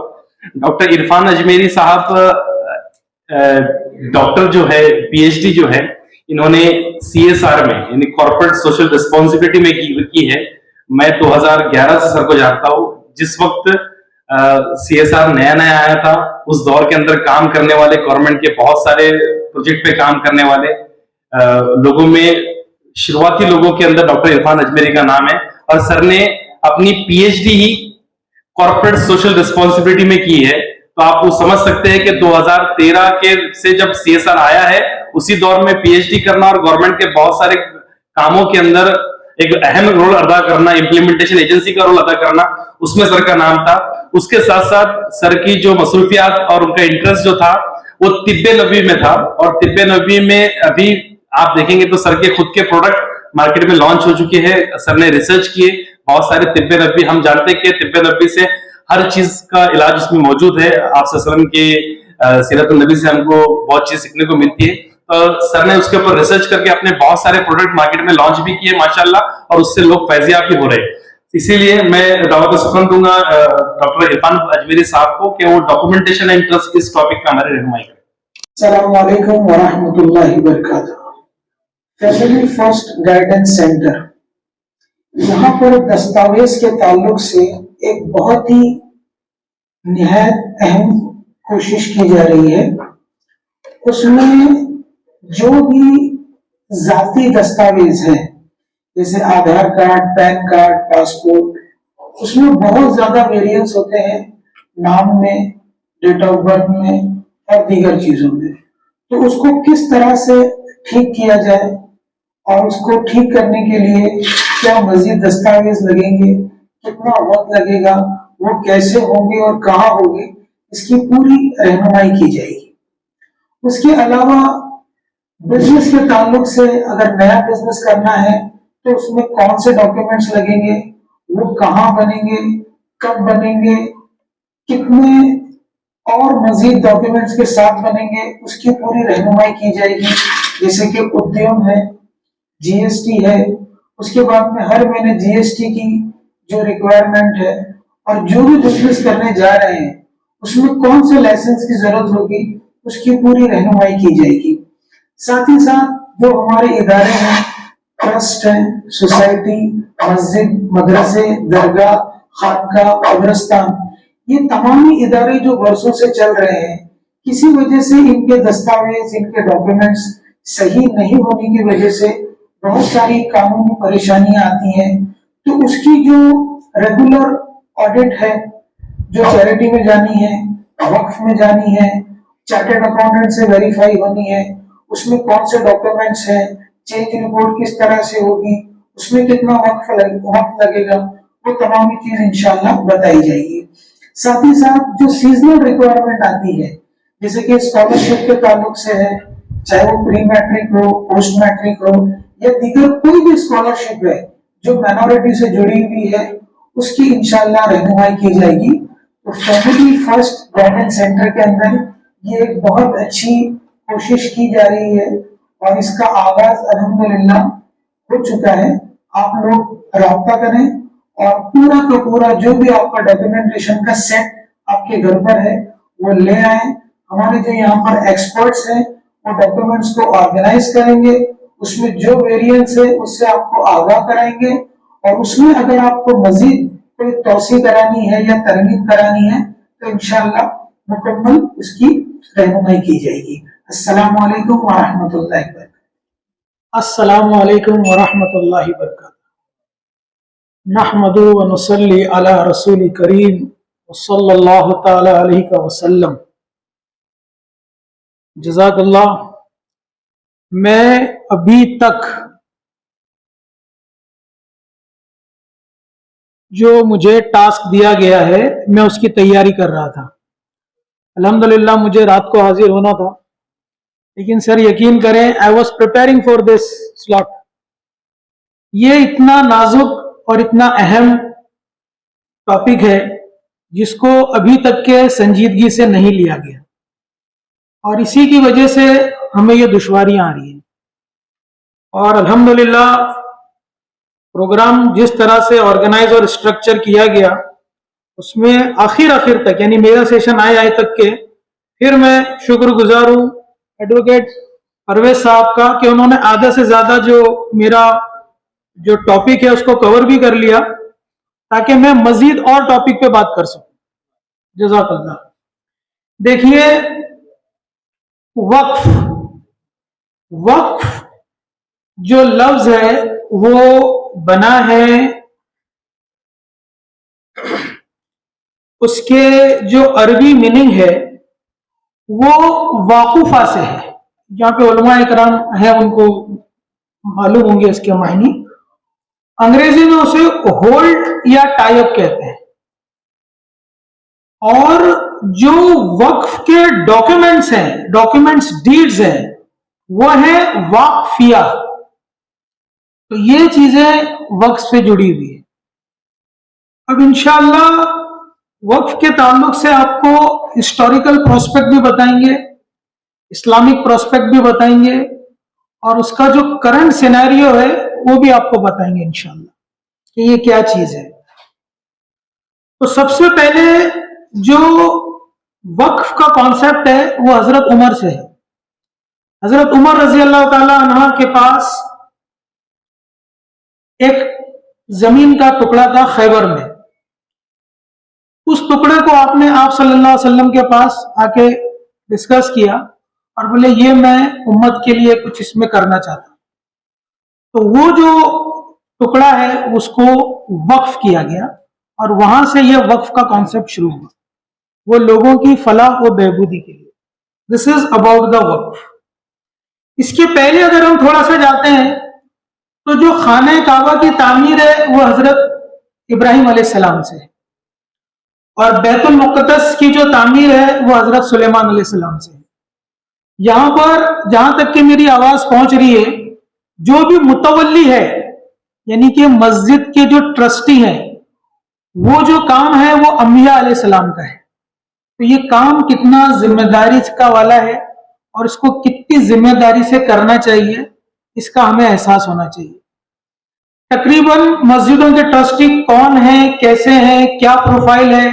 डॉक्टर इरफान अजमेरी साहब डॉक्टर जो है, पीएचडी जो है, इन्होंने सीएसआर में यानी कॉर्पोरेट सोशल रिस्पॉन्सिबिलिटी में की है। मैं 2011 से सर को जानता हूं। जिस वक्त सीएसआर नया नया आया था, उस दौर के अंदर काम करने वाले, गवर्नमेंट के बहुत सारे प्रोजेक्ट पे काम करने वाले लोगों में, शुरुआती लोगों के अंदर डॉक्टर इरफान अजमेरी का नाम है। और सर ने अपनी पीएचडी ही कॉर्पोरेट सोशल रिस्पॉन्सिबिलिटी में की है। तो आप वो समझ सकते हैं कि 2013 के से जब सीएसआर आया है, उसी दौर में पीएचडी करना और गवर्नमेंट के बहुत सारे कामों के अंदर एक अहम रोल अदा करना, इम्प्लीमेंटेशन एजेंसी का रोल अदा करना, उसमें सर का नाम था। उसके साथ साथ सर की जो मसरूफियात और उनका इंटरेस्ट जो था वो तिब्बे नबी में था। और तिब्बे नबी में अभी आप देखेंगे तो सर के खुद के प्रोडक्ट मार्केट में लॉन्च हो चुके हैं। सर ने रिसर्च किए बहुत सारे तिब्बे नबी, हम जानते हैं कि तिब्बे नबी से हर चीज का इलाज उसमें मौजूद है। आप सल्लल्लाहु अलैहि वसल्लम के सीरत नबी से हमको बहुत चीज सीखने को मिलती है। तो सर ने उसके ऊपर रिसर्च करके अपने बहुत सारे प्रोडक्ट मार्केट में लॉन्च भी किए माशाल्लाह, और उससे लोग फैजियाब भी हो रहे हैं। इसीलिए मैं दावत सुकन दूंगा डॉक्टर इरफान अजमेरी साहब को कि वो डॉक्यूमेंटेशन एंड ट्रस्ट इस टॉपिक का हमारे रहनुमाई करें। अस्सलामु अलैकुम व रहमतुल्लाहि व बरकातुहू। फैमिली फर्स्ट गाइडेंस सेंटर, यहाँ पर दस्तावेज के ताल्लुक से एक बहुत ही निहायत अहम कोशिश की जा रही है। उसमें जो भी जाती दस्तावेज है, जैसे आधार कार्ड, पैन कार्ड, पासपोर्ट, उसमें बहुत ज्यादा वेरिएंस होते हैं, नाम में, डेट ऑफ बर्थ में और दीगर चीजों में। तो उसको किस तरह से ठीक किया जाए और उसको ठीक करने के लिए क्या मजीद दस्तावेज लगेंगे, कितना वक्त लगेगा, वो कैसे होंगे और कहाँ होंगे, इसकी पूरी रहनुमाई की जाएगी। उसके अलावा बिजनेस के ताल्लुक से, अगर नया बिजनेस करना है तो उसमें कौन से डॉक्यूमेंट्स लगेंगे, वो कहाँ बनेंगे, कब बनेंगे, कितने और मजीद डॉक्यूमेंट्स के साथ बनेंगे, उसकी पूरी रहनुमाई की जाएगी। जैसे कि उद्यम है, जीएसटी है, उसके बाद में हर महीने जीएसटी की जो रिक्वायरमेंट है, और जो भी बिजनेस करने जा रहे हैं उसमें कौन से लाइसेंस की जरूरत होगी, उसकी पूरी रहनुमाई की जाएगी। साथ ही साथ जो हमारे इदारे हैं, ट्रस्ट है, सोसाइटी, मस्जिद, मदरसे, दरगाह, खानका, कब्रिस्तान, ये तमाम इदारे जो वर्षों से चल रहे हैं, किसी वजह से इनके दस्तावेज, इनके डॉक्यूमेंट्स सही नहीं होने की वजह से बहुत सारी कानूनी परेशानियां आती हैं। तो उसकी जो रेगुलर ऑडिट है, जो चैरिटी में जानी है, वक्फ में जानी है, चार्टर्ड अकाउंटेंट से वेरीफाई होनी है, उसमें कौन से डॉक्यूमेंट्स हैं, चेंज रिपोर्ट किस तरह से होगी, उसमें कितना वक्त लगेगा, वो तमाम चीज इंशाल्लाह बताई जाएगी। साथ ही साथ जो सीजनल रिक्वायरमेंट आती है, जैसे कि स्कॉलरशिप के ताल्लुक से है, चाहे वो प्री मैट्रिक हो, पोस्ट मैट्रिक हो, या दीगर कोई भी स्कॉलरशिप है जो माइनॉरिटी से जुड़ी हुई है, उसकी इंशाल्लाह रहनुमाई की जाएगी। तो फैमिली फर्स्ट गाइडेंस सेंटर के अंदर ये एक बहुत अच्छी कोशिश की जा रही है और इसका आगाज अल्हम्दुलिल्लाह हो चुका है। आप लोग राब्ता करें और पूरा का पूरा जो भी आपका डॉक्यूमेंटेशन का सेट आपके घर पर है वो ले आए। हमारे जो यहाँ पर एक्सपर्ट्स हैं वो डॉक्यूमेंट्स को ऑर्गेनाइज करेंगे, उसमें जो वेरिएंस है उससे आपको आगाह कराएंगे और उसमें अगर आपको मजीद कोई तौसी करानी है या तरमीम करानी है तो इंशाल्लाह मुकम्मल उसकी रहनुमाई की जाएगी। अस्सलामु अलैकुम व रहमतुल्लाहि व बरकातहू। अस्सलामु अलैकुम व रहमतुल्लाहि व बरकातहू। नहमदु व नुसल्ली अला रसूल करीम सल्लल्लाहु तआला अलैहि वसल्लम। जज़ाकल्लाह। मैं अभी तक जो मुझे टास्क दिया गया है मैं उसकी तैयारी कर रहा था। अल्हम्दुलिल्लाह मुझे रात को हाजिर होना था, लेकिन सर यकीन करें I was preparing for this slot. ये इतना नाजुक और इतना अहम टॉपिक है जिसको अभी तक के संजीदगी से नहीं लिया गया और इसी की वजह से हमें ये दुश्वारियां आ रही हैं। और अल्हम्दुलिल्लाह प्रोग्राम जिस तरह से ऑर्गेनाइज और स्ट्रक्चर किया गया उसमें आखिर तक यानी मेरा सेशन आए तक के फिर मैं शुक्रगुजार हूँ एडवोकेट परवेज साहब का कि उन्होंने आधे से ज्यादा जो मेरा जो टॉपिक है उसको कवर भी कर लिया ताकि मैं मजीद और टॉपिक पे बात कर सकूं। जज़ाकल्लाह। देखिए वक्फ जो लफ्ज है वो बना है, उसके जो अरबी मीनिंग है वो वाकुफा से है। यहाँ पे उलमा इकराम है उनको मालूम होंगे इसके मायने। अंग्रेजी में उसे होल्ड या टाइप कहते हैं। और जो वक्फ के डॉक्यूमेंट्स हैं, डॉक्यूमेंट्स डीड्स हैं, वो है वाकफिया। तो ये चीजें वक्फ से जुड़ी हुई है। अब इंशाअल्लाह वक्फ के ताल्लुक से आपको हिस्टोरिकल प्रोस्पेक्ट भी बताएंगे, इस्लामिक प्रोस्पेक्ट भी बताएंगे और उसका जो करंट सिनेरियो है वो भी आपको बताएंगे इंशाअल्लाह कि ये क्या चीज है। तो सबसे पहले जो वक्फ का कॉन्सेप्ट है वो हजरत उमर से है। हजरत उमर रजी अल्लाह ताला अन्हा के पास एक जमीन का टुकड़ा था खैबर में। उस टुकड़े को आपने आप सल्लल्लाहु अलैहि वसल्लम के पास आके डिस्कस किया और बोले ये मैं उम्मत के लिए कुछ इसमें करना चाहता हूं। तो वो जो टुकड़ा है उसको वक्फ किया गया और वहां से ये वक्फ का कॉन्सेप्ट शुरू हुआ, वो लोगों की फलाह व बहबूदी के लिए। दिस इज अबाउट द वक्फ। इसके पहले अगर हम थोड़ा सा जाते हैं तो जो खाने काबा की तामीर है वो हजरत इब्राहिम अलैहिस्सलाम से है और बैतुल मुक़द्दस की जो तामीर है वो हजरत सुलेमान अलैहिस्सलाम से है। यहां पर जहां तक कि मेरी आवाज पहुंच रही है, जो भी मुतवल्ली है यानी कि मस्जिद के जो ट्रस्टी हैं, वो जो काम है वो अंबिया अलैहिस्सलाम का है। तो ये काम कितना जिम्मेदारी का वाला है और इसको कितनी जिम्मेदारी से करना चाहिए इसका हमें एहसास होना चाहिए। तकरीबन मस्जिदों के ट्रस्टी कौन है, कैसे हैं, क्या प्रोफाइल है,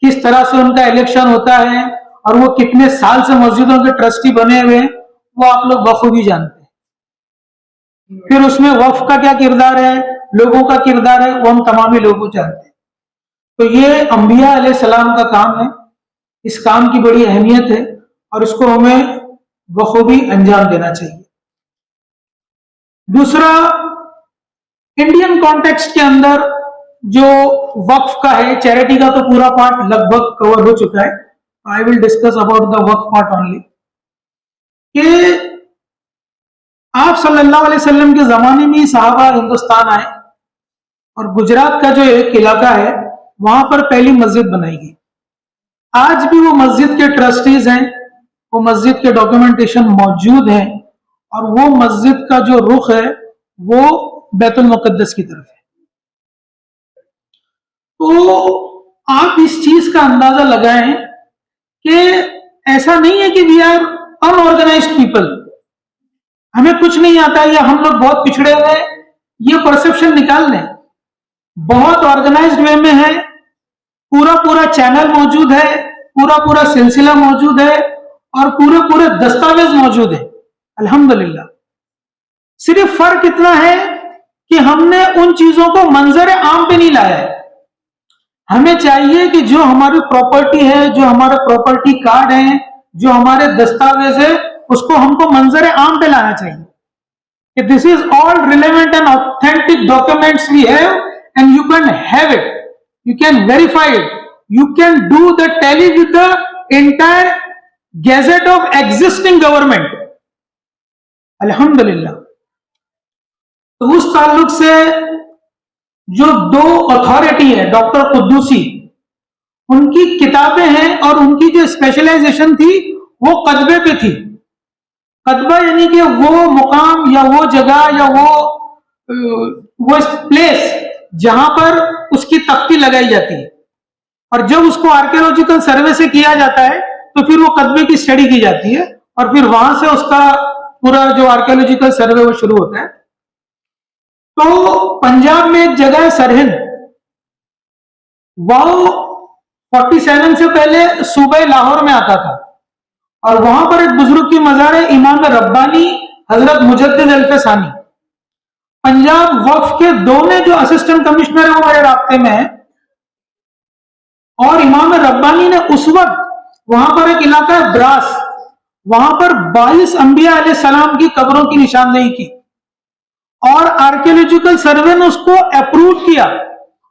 किस तरह से उनका इलेक्शन होता है और वो कितने साल से मस्जिदों के ट्रस्टी बने हुए हैं वो आप लोग बखूबी जानते हैं। फिर उसमें वक्फ का क्या किरदार है, लोगों का किरदार है, वो हम तमाम लोगों को जानते हैं। तो ये अंबिया अलैहिस्सलाम का काम है, इस काम की बड़ी अहमियत है और इसको हमें बखूबी अंजाम देना चाहिए। दूसरा, इंडियन कॉन्टेक्स्ट के अंदर जो वक्फ का है, चैरिटी का तो पूरा पार्ट लगभग कवर हो चुका है, I will discuss about the Waqf part only. कि आप सल्लल्लाहु अलैहि वसल्लम के जमाने में ही सहाबा हिंदुस्तान आए और गुजरात का जो एक इलाका है वहां पर पहली मस्जिद बनाई गई। आज भी वो मस्जिद के ट्रस्टीज हैं, वो मस्जिद के डॉक्यूमेंटेशन मौजूद हैं और वो मस्जिद का जो रुख है वो बैतुल मुकद्दस की तरफ है। तो आप इस चीज का अंदाजा लगाएं कि ऐसा नहीं है कि वी आर अनऑर्गेनाइज्ड पीपल, हमें कुछ नहीं आता या हम लोग बहुत पिछड़े हुए, ये परसेप्शन निकाल लें। बहुत ऑर्गेनाइज्ड वे में है, पूरा पूरा चैनल मौजूद है, पूरा पूरा सिलसिला मौजूद है और पूरे पूरे दस्तावेज मौजूद है, अल्हम्दुलिल्लाह। सिर्फ फर्क इतना है कि हमने उन चीजों को मंजर आम पे नहीं लाया है। हमें चाहिए कि जो हमारी प्रॉपर्टी है, जो हमारे प्रॉपर्टी कार्ड है, जो हमारे दस्तावेज है, उसको हमको मंजर आम पे लाना चाहिए कि this is all relevant and authentic documents we have and you can have it, you can verify it, you can do the tally with the entire gazette of existing government, alhamdulillah। तो उस ताल्लुक से जो दो authority है, doctor Quddusi, उनकी किताबें हैं और उनकी जो स्पेशलाइजेशन थी वो कतबे पे थी। कतबा यानी कि वो मुकाम या वो जगह या वो प्लेस जहां पर उसकी तख्ती लगाई जाती है और जब उसको आर्कियोलॉजिकल सर्वे से किया जाता है तो फिर वो कतबे की स्टडी की जाती है और फिर वहां से उसका पूरा जो आर्कियोलॉजिकल सर्वे वो शुरू होता है। तो पंजाब में एक जगह है सरहिंद, वो 47 से पहले सूबे लाहौर में आता था और वहां पर एक बुजुर्ग की मजार है, इमाम रब्बानी हजरत मुजद्दिद अल्फसानी। पंजाब वक्फ के दोनों जो असिस्टेंट कमिश्नर है वो मेरे राब्ते में है और इमाम रब्बानी ने उस वक्त वहां पर एक इलाका है ब्रास, वहां पर 22 अंबिया अलैहिस्सलाम की कब्रों की निशानदेही की और आर्कियोलॉजिकल सर्वे ने उसको अप्रूव किया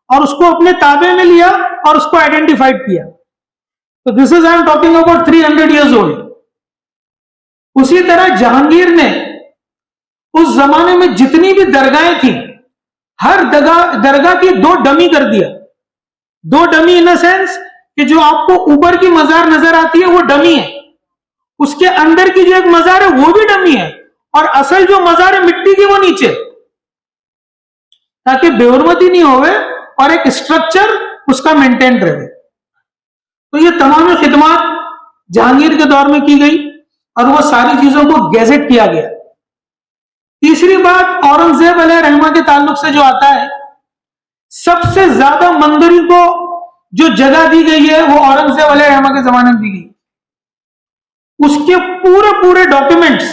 और उसको अपने ताबे में लिया और उसको आइडेंटिफाइड किया। तो this is I am talking about 300 years old। उसी तरह जहांगीर ने उस जमाने में जितनी भी दरगाहें थी, हर दरगाह की 2 डमी कर दिया। 2 डमी इन द सेंस कि जो आपको ऊपर की मजार नजर आती है वो डमी है, उसके अंदर की जो एक मजार है वो भी डमी है और असल जो मजार है मिट्टी की वो नीचे, ताकि बेहुरमती नहीं होवे और एक स्ट्रक्चर उसका मेंटेन रहे। तो ये तमाम खिदमत जहांगीर के दौर में की गई और वो सारी चीजों को गैजेट किया गया। तीसरी बात, औरंगजेब अलैहि रहमा के ताल्लुक से जो आता है, सबसे ज्यादा मंदिरों को जो जगह दी गई है वो औरंगजेब अलैहि रहमा के जमाने में दी गई। उसके पूरे पूरे डॉक्यूमेंट्स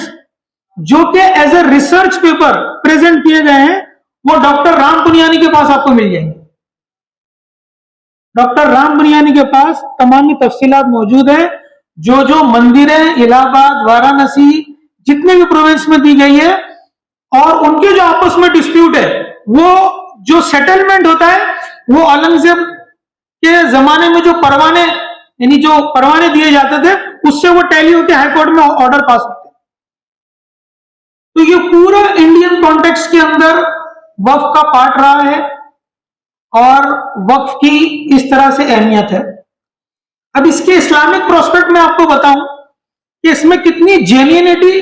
जो कि as a research paper present किए गए हैं वो डॉक्टर राम पुनियानी के पास आपको मिल जाएंगे। डॉक्टर राम पुनियानी के पास तमामी तफसीलात मौजूद है, जो जो मंदिरें इलाहाबाद, वाराणसी, जितने भी प्रोविंस में दी गई है और उनके जो आपस में डिस्प्यूट है, वो जो सेटलमेंट होता है वो औरंगजेब के जमाने में जो परवाने यानी जो परवाने दिए जाते थे उससे वो टैली होते हाईकोर्ट में ऑर्डर पास होते। तो ये पूरा इंडियन कॉन्टेक्स्ट के अंदर वक्फ का पार्ट रहा है और वक्फ की इस तरह से अहमियत है। अब इसके इस्लामिक प्रोस्पेक्ट में आपको बताऊं कि इसमें कितनी जेन्युइनिटी,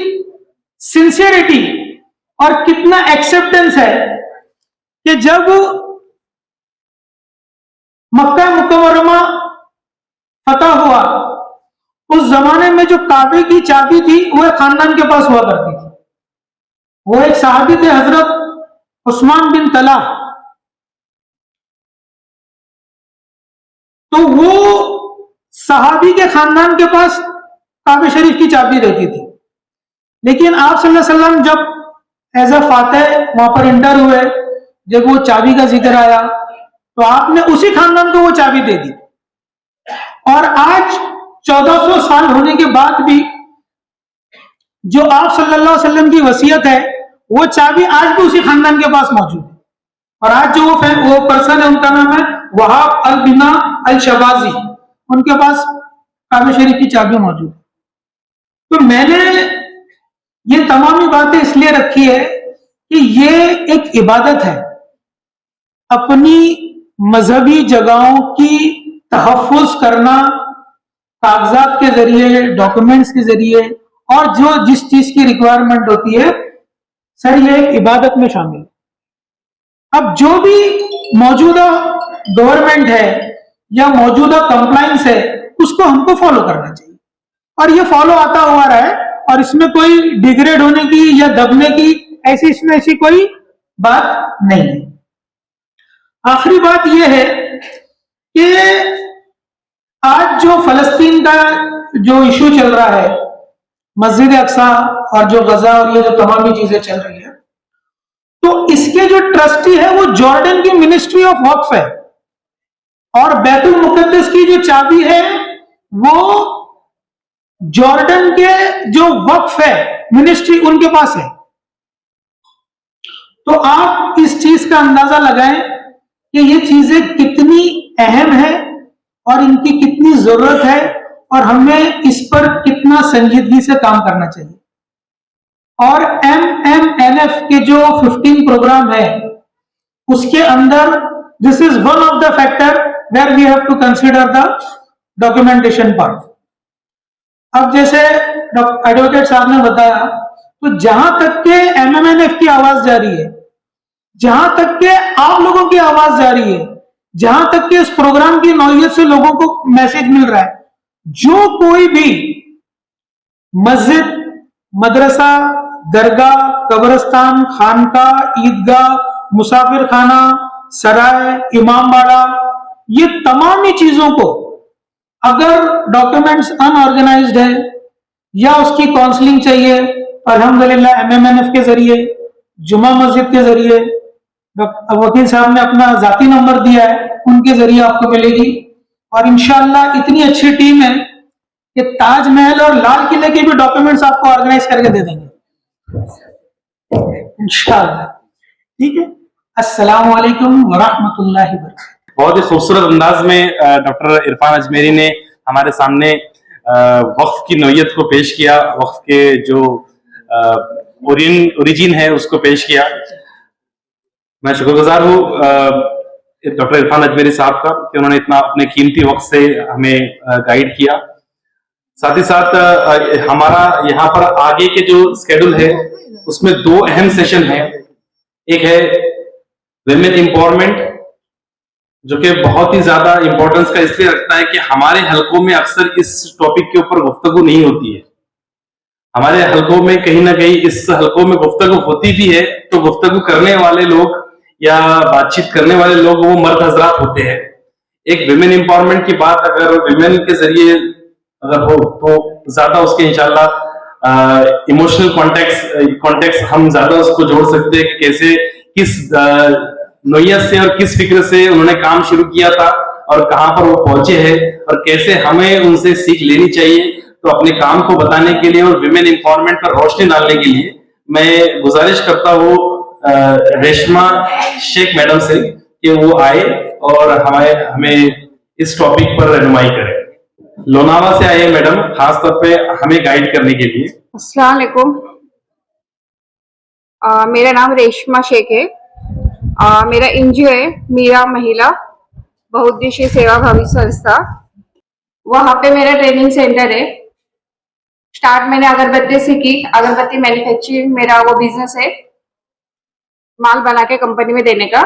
सिंसियरिटी और कितना एक्सेप्टेंस है कि जब मक्का मुकर्रमा फतह हुआ उस जमाने में जो काबे की चाबी थी वो एक खानदान के पास हुआ करती थी। वो एक सहाबी थे हजरत उस्मान बिन तला। तो वो सहाबी के खानदान के पास काबे शरीफ की चाबी रहती थी, लेकिन आप सल्लल्लाहु अलैहि वसल्लम जब एज अ फातह वहां पर इंटर हुए, जब वो चाबी का जिक्र आया तो आपने उसी खानदान को वो चाबी दे दी। और आज 1400 साल होने के बाद भी जो आप सल्लल्लाहु अलैहि वसल्लम की वसीयत है वो चाबी आज भी उसी खानदान के पास मौजूद है। और आज जो वो पर्सन है उनका नाम है वहाब अल बिना अल शबाजी, उनके पास काबा शरीफ की चाबी मौजूद है। तो मैंने ये तमामी बातें इसलिए रखी है कि ये एक इबादत है, अपनी मजहबी जगहों की तहफ़्फ़ुज़ करना कागजात के जरिए, डॉक्यूमेंट्स के जरिए, और जो जिस चीज की रिक्वायरमेंट होती है सर, ये एक इबादत में शामिल है। अब जो भी मौजूदा गवर्नमेंट है या मौजूदा कंप्लायंस है उसको हमको फॉलो करना चाहिए, और ये फॉलो आता हुआ रहा है, और इसमें कोई डिग्रेड होने की या दबने की ऐसी कोई बात नहीं है। आखिरी बात यह है कि आज जो फलस्तीन का जो इशू चल रहा है, मस्जिद अक्सा और जो गजा और ये जो तमामी चीजें चल रही है, तो इसके जो ट्रस्टी है वो जॉर्डन की मिनिस्ट्री ऑफ वक्फ है, और बैतुल मुकद्दस की जो चाबी है वो जॉर्डन के जो वक्फ है मिनिस्ट्री उनके पास है। तो आप इस चीज का अंदाजा लगाएं कि ये चीजें कितनी अहम है और इनकी कितनी जरूरत है, और हमें इस पर कितना संजीदगी से काम करना चाहिए। और MMNF के जो 15 प्रोग्राम है उसके अंदर this is one of the factor where we have to consider the documentation part. अब जैसे एडवोकेट साहब ने बताया, तो जहां तक के MMNF की आवाज जा रही है, जहां तक के आप लोगों की आवाज जा रही है, जहां तक के इस प्रोग्राम की नौयत से लोगों को मैसेज मिल रहा है, जो कोई भी मस्जिद, मदरसा, दरगाह, कब्रिस्तान, खानका, ईदगाह, मुसाफिर खाना, सराय, इमाम बाड़ा, ये तमामी चीजों को अगर डॉक्यूमेंट्स अनऑर्गेनाइज्ड है या उसकी काउंसलिंग चाहिए, अल्हम्दुलिल्लाह MMNF के जरिए, जुमा मस्जिद के जरिए, वकील साहब ने अपना जाती नंबर दिया है, उनके जरिए आपको मिलेगी। और इंशाअल्लाह इतनी अच्छी टीम है कि ताजमहल और लाल किले के भी डॉक्यूमेंट्स आपको ऑर्गेनाइज करके दे देंगे इंशाअल्लाह। ठीक है, अस्सलाम वालेकुम व रहमतुल्लाहि व बरकातहू। बहुत ही खूबसूरत अंदाज में डॉक्टर इरफान अजमेरी ने हमारे सामने वक्फ की नौयत को पेश किया, वक्फ के जो ओरिजिन है उसको पेश किया। मैं शुक्रगुजार हूँ डॉक्टर इरफान अजमेरी साहब का कि उन्होंने इतना अपने कीमती वक्त से हमें गाइड किया। साथ ही साथ हमारा यहाँ पर आगे के जो स्केड्यूल है उसमें 2 अहम सेशन है। एक है विमेन एम्पावरमेंट, जो कि बहुत ही ज्यादा इंपॉर्टेंस का इसलिए रखता है कि हमारे हलकों में अक्सर इस टॉपिक के ऊपर गुफ्तगू नहीं होती है। हमारे हलकों में कहीं ना कहीं इस हलकों में गुफ्तगू होती भी है तो गुफ्तगू करने वाले लोग या बातचीत करने वाले लोग वो मर्द हजरात होते हैं। एक विमेन एम्पावरमेंट की बात अगर विमेन के जरिए अगर हो तो ज्यादा उसके इंशाल्लाह इमोशनल कॉन्टेक्स्ट हम ज्यादा उसको जोड़ सकते हैं कि कैसे किस नोयत से और किस फिक्र से उन्होंने काम शुरू किया था और कहां पर वो पहुंचे हैं और कैसे हमें उनसे सीख लेनी चाहिए। तो अपने काम को बताने के लिए और विमेन एम्पावरमेंट पर रोशनी डालने के लिए मैं गुजारिश करता हूँ रेशमा शेख मैडम से कि वो आए और हमें इस टॉपिक पर रहनुमाई करें। लोनावा से आए मैडम, खास तौर पे हमें गाइड करने के लिए। अस्सलाम वालेकुम, मेरा नाम रेशमा शेख है। मेरा एनजीओ है मीरा महिला बहुउद्देशीय सेवा भावी संस्था, वहां पे मेरा ट्रेनिंग सेंटर है। स्टार्ट मैंने अगरबत्ती से की, अगरबत्ती मैन्युफैक्चरिंग मेरा वो बिजनेस है, माल बना के कंपनी में देने का।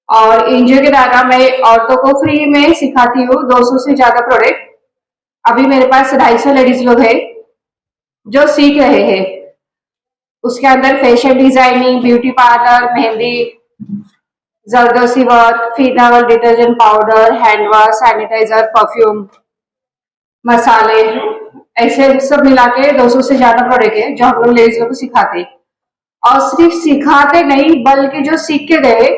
और एनजीओ के द्वारा मैं औरतों को फ्री में सिखाती हूँ 200 से ज्यादा प्रोडक्ट। अभी मेरे पास 250 लेडीज लोग हैं जो सीख रहे हैं। उसके अंदर fashion designing, beauty parlour, mehndi, zardozi work, phenyl detergent powder, hand wash, sanitiser, perfume, मसाले, ऐसे सब मिला के 200 से ज्यादा प्रोडक्ट है जो हम लोग लेडीज लोग को सिखाते हैं। और सिर्फ सिखाते नहीं बल्कि जो सीख के गए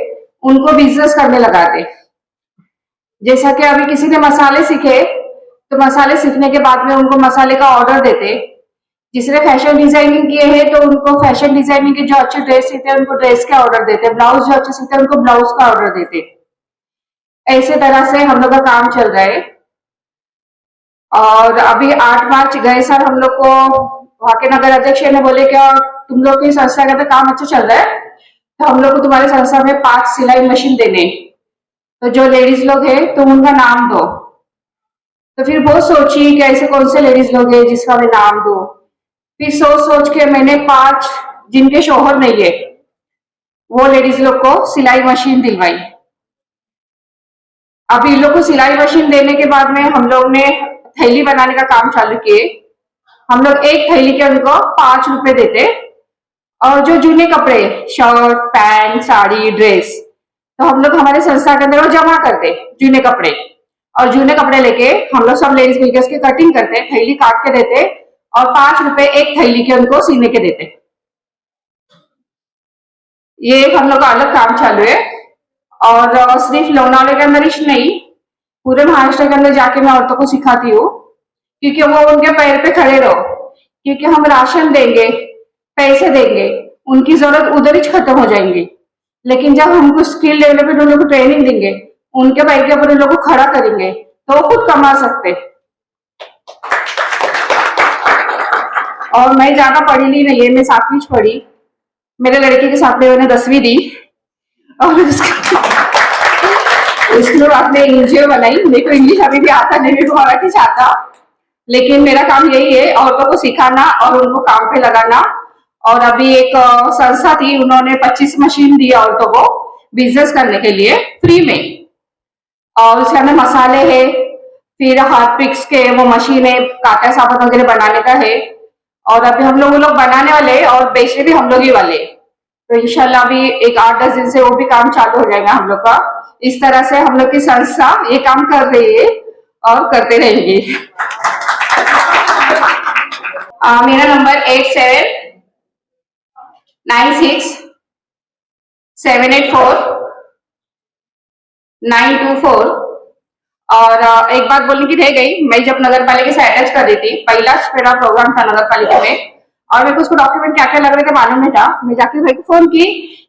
उनको बिजनेस करने लगाते। जैसा कि अभी किसी ने मसाले सीखे तो मसाले सीखने के बाद में उनको मसाले का ऑर्डर देते। जिसने फैशन डिजाइनिंग किए हैं तो उनको फैशन डिजाइनिंग के जो अच्छे ड्रेस सीखते हैं उनको ड्रेस का ऑर्डर देते। ब्लाउज जो अच्छे सीखते हैं उनको ब्लाउज का ऑर्डर देते। ऐसे तरह से हम लोग का काम चल रहा है। और अभी 8 मार्च गए सर हम लोग को वहां के नगर अध्यक्ष ने बोले क्या तुम लोग की संस्था का तो काम अच्छा चल रहा है तो हम लोग को तुम्हारे संस्था में 5 सिलाई मशीन देने। तो जो लेडीज लोग है तुम उनका नाम दो। तो फिर बहुत सोची कि ऐसे कौन से लेडीज लोग है जिसका मैं नाम दूं। फिर सोच के मैंने 5 जिनके शोहर नहीं है वो लेडीज लोग को सिलाई मशीन दिलवाई। अब इन लोग को सिलाई मशीन देने के बाद में हम लोग ने थैली बनाने का काम चालू किए। हम लोग एक थैली के उनको 5 रुपए देते। और जो जूने कपड़े शर्ट पैंट साड़ी ड्रेस तो हम लोग हमारे संस्था के अंदर वो जमा करते जूने कपड़े। और जूने कपड़े लेके हम लोग सब लेडीज मिलकर उसकी कटिंग करते थैली काट के देते और 5 रुपए एक थैली के उनको सीने के देते। ये हम लोग का अलग काम चालू है। और सिर्फ लोनावले के अंदर ही नहीं पूरे महाराष्ट्र के अंदर जाके मैं औरतों को सिखाती हूँ क्योंकि वो उनके पैर पे खड़े रहो। क्योंकि हम राशन देंगे पैसे देंगे उनकी जरूरत उधर ही खत्म हो जाएंगी। लेकिन जब हमको स्किल डेवलपमेंट उन लोग को ट्रेनिंग देंगे उनके पैर के ऊपर उन लोग को खड़ा करेंगे तो वो खुद कमा सकते। और मैं ज्यादा पढ़ी नहीं है मैं 7वीं पढ़ी। मेरे लड़के के साथ में मैंने 10वीं दी और उसके बाद में एनजीओ बनाई। मेरे को इंग्लिश अभी भी आता नहीं मेरे को मराठी आता। लेकिन मेरा काम यही है औरतों को सिखाना और उनको काम पे लगाना। और अभी एक संस्था थी उन्होंने 25 मशीन दी औरतों को बिजनेस करने के लिए फ्री में। और उसके अंदर मसाले है फिर हार्पिक्स के वो मशीन है काटा साबुन वगैरह बनाने का है। और अभी हम लोग वो लोग बनाने वाले और बेचने भी हम लोग ही वाले। तो इंशाल्लाह अभी एक 8-10 दिन से वो भी काम चालू हो जाएगा हम लोग का। इस तरह से हम लोग की संस्था ये काम कर रही है और करते रहेंगे। मेरा नंबर 8796784924। और एक बात बोलने की रह गई मैं जब नगर पालिका से अटैच कर रही थी पहला मेरा प्रोग्राम था नगर पालिका में और मेरे को उसको डॉक्यूमेंट क्या क्या लग रहे थे मालूम नहीं था। मैं जाकिर भाई को फोन की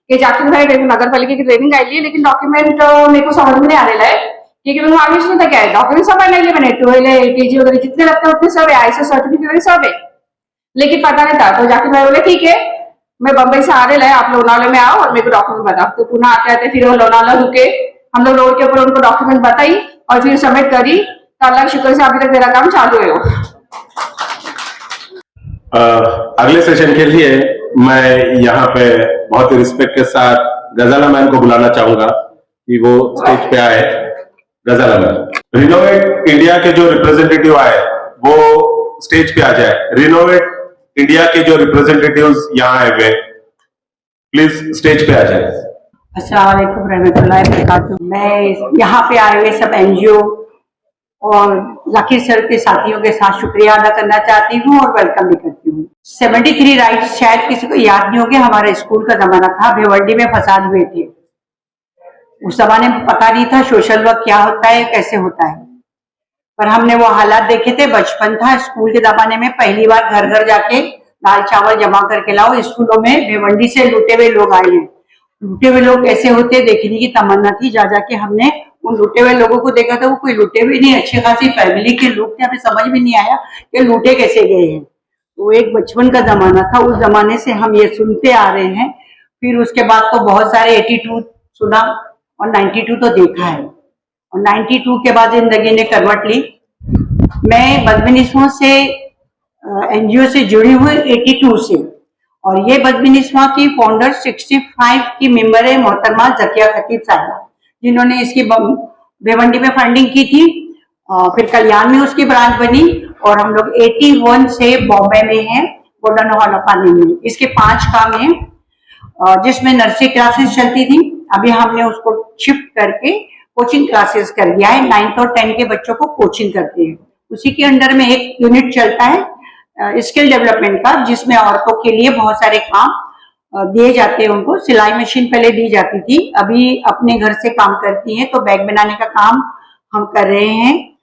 कि जाकिर भाई मेरे को नगर पालिका की ट्रेनिंग आई ली लेकिन डॉक्यूमेंट मेरे को समझ में नहीं आने लगे क्योंकि मेरे को मालूम नहीं था क्या है। डॉक्यूमेंट सब नहीं लिए मैंने 12 LKG वगैरह जितने लगते हैं उतने सब है ISO सर्टिफिकेट सब है लेकिन पता नहीं था। तो जाकिर भाई बोले ठीक है मैं बम्बई से आ रहे लाए आप लोनावले में आओ और मेरे को डॉक्यूमेंट बताओ। तो पुनः आते आते फिर वो लोनावला रुके हम लोग रोड के ऊपर उनको डॉक्यूमेंट बताई और फिर सबमिट करी। तो अल्लाह के शुक्र से अभी तक मेरा काम चालू है। अगले सेशन के लिए मैं यहाँ पे बहुत ही रिस्पेक्ट के साथ गजाला मैन को बुलाना चाहूंगा कि वो स्टेज पे आए। गजाला मैन रिनोवेट इंडिया के जो रिप्रेजेंटेटिव आए वो स्टेज पे आ जाए। रिनोवेट इंडिया के जो रिप्रेजेंटेटिव्स यहाँ आए हुए प्लीज स्टेज पे आ जाए। अस्सलाम वालेकुम रहमतुल्लाहि व बरकातुहू। मैं यहाँ पे आए हुए सब NGO और जाकिर सर के साथियों के साथ शुक्रिया अदा करना चाहती हूँ और वेलकम भी करती हूँ। 73 राइट्स शायद किसी को याद नहीं होगा। हमारे स्कूल का जमाना था भिवंडी में फसाद हुए थे। उस जमाने में पता नहीं था सोशल वर्क क्या होता है कैसे होता है पर हमने वो हालात देखे थे। बचपन था स्कूल के जमाने में पहली बार घर घर जाके दाल चावल जमा करके लाओ। स्कूलों में भिवंडी से लूटे हुए लोग आए हैं। लूटे हुए लोग कैसे होते देखने की तमन्ना थी। जा जाके हमने उन लूटे हुए लोगों को देखा था। वो कोई लूटे हुए नहीं अच्छी खासी फैमिली के लोग थे। हमें समझ में नहीं आया कि लूटे कैसे गए हैं। वो एक बचपन का जमाना था। उस जमाने से हम ये सुनते आ रहे हैं। फिर उसके बाद तो बहुत सारे 82 सुना और 92 तो देखा है और 92 के बाद जिंदगी ने करवट ली। मैं बदमिनिस्मों से NGO से जुड़ी हुई 82 से और ये बदमिनिस्मा की फाउंडर 65 की मेंबर है मोहतरमा जकिया खतीब साहिबा जिन्होंने इसकी भिवंडी में फंडिंग की थी। फिर कल्याण में उसकी ब्रांच बनी और हम लोग 81 से बॉम्बे में हैं गोल्डन हॉल अपार्टमेंट में। इसके 5 काम हैं जिसमें नर्सरी क्लासेस चलती थी। अभी हमने उसको शिफ्ट करके कोचिंग क्लासेस कर दिया है। 9th और 10th के बच्चों को कोचिंग करते हैं। उसी के अंडर में एक यूनिट चलता है स्किल डेवलपमेंट का जिसमें औरतों के लिए बहुत सारे काम दिए जाते हैं उनको। सिलाई मशीन पहले दी जाती थी, अभी अपने घर से काम करती हैं, तो बैग बनाने का काम हम कर रहे हैं।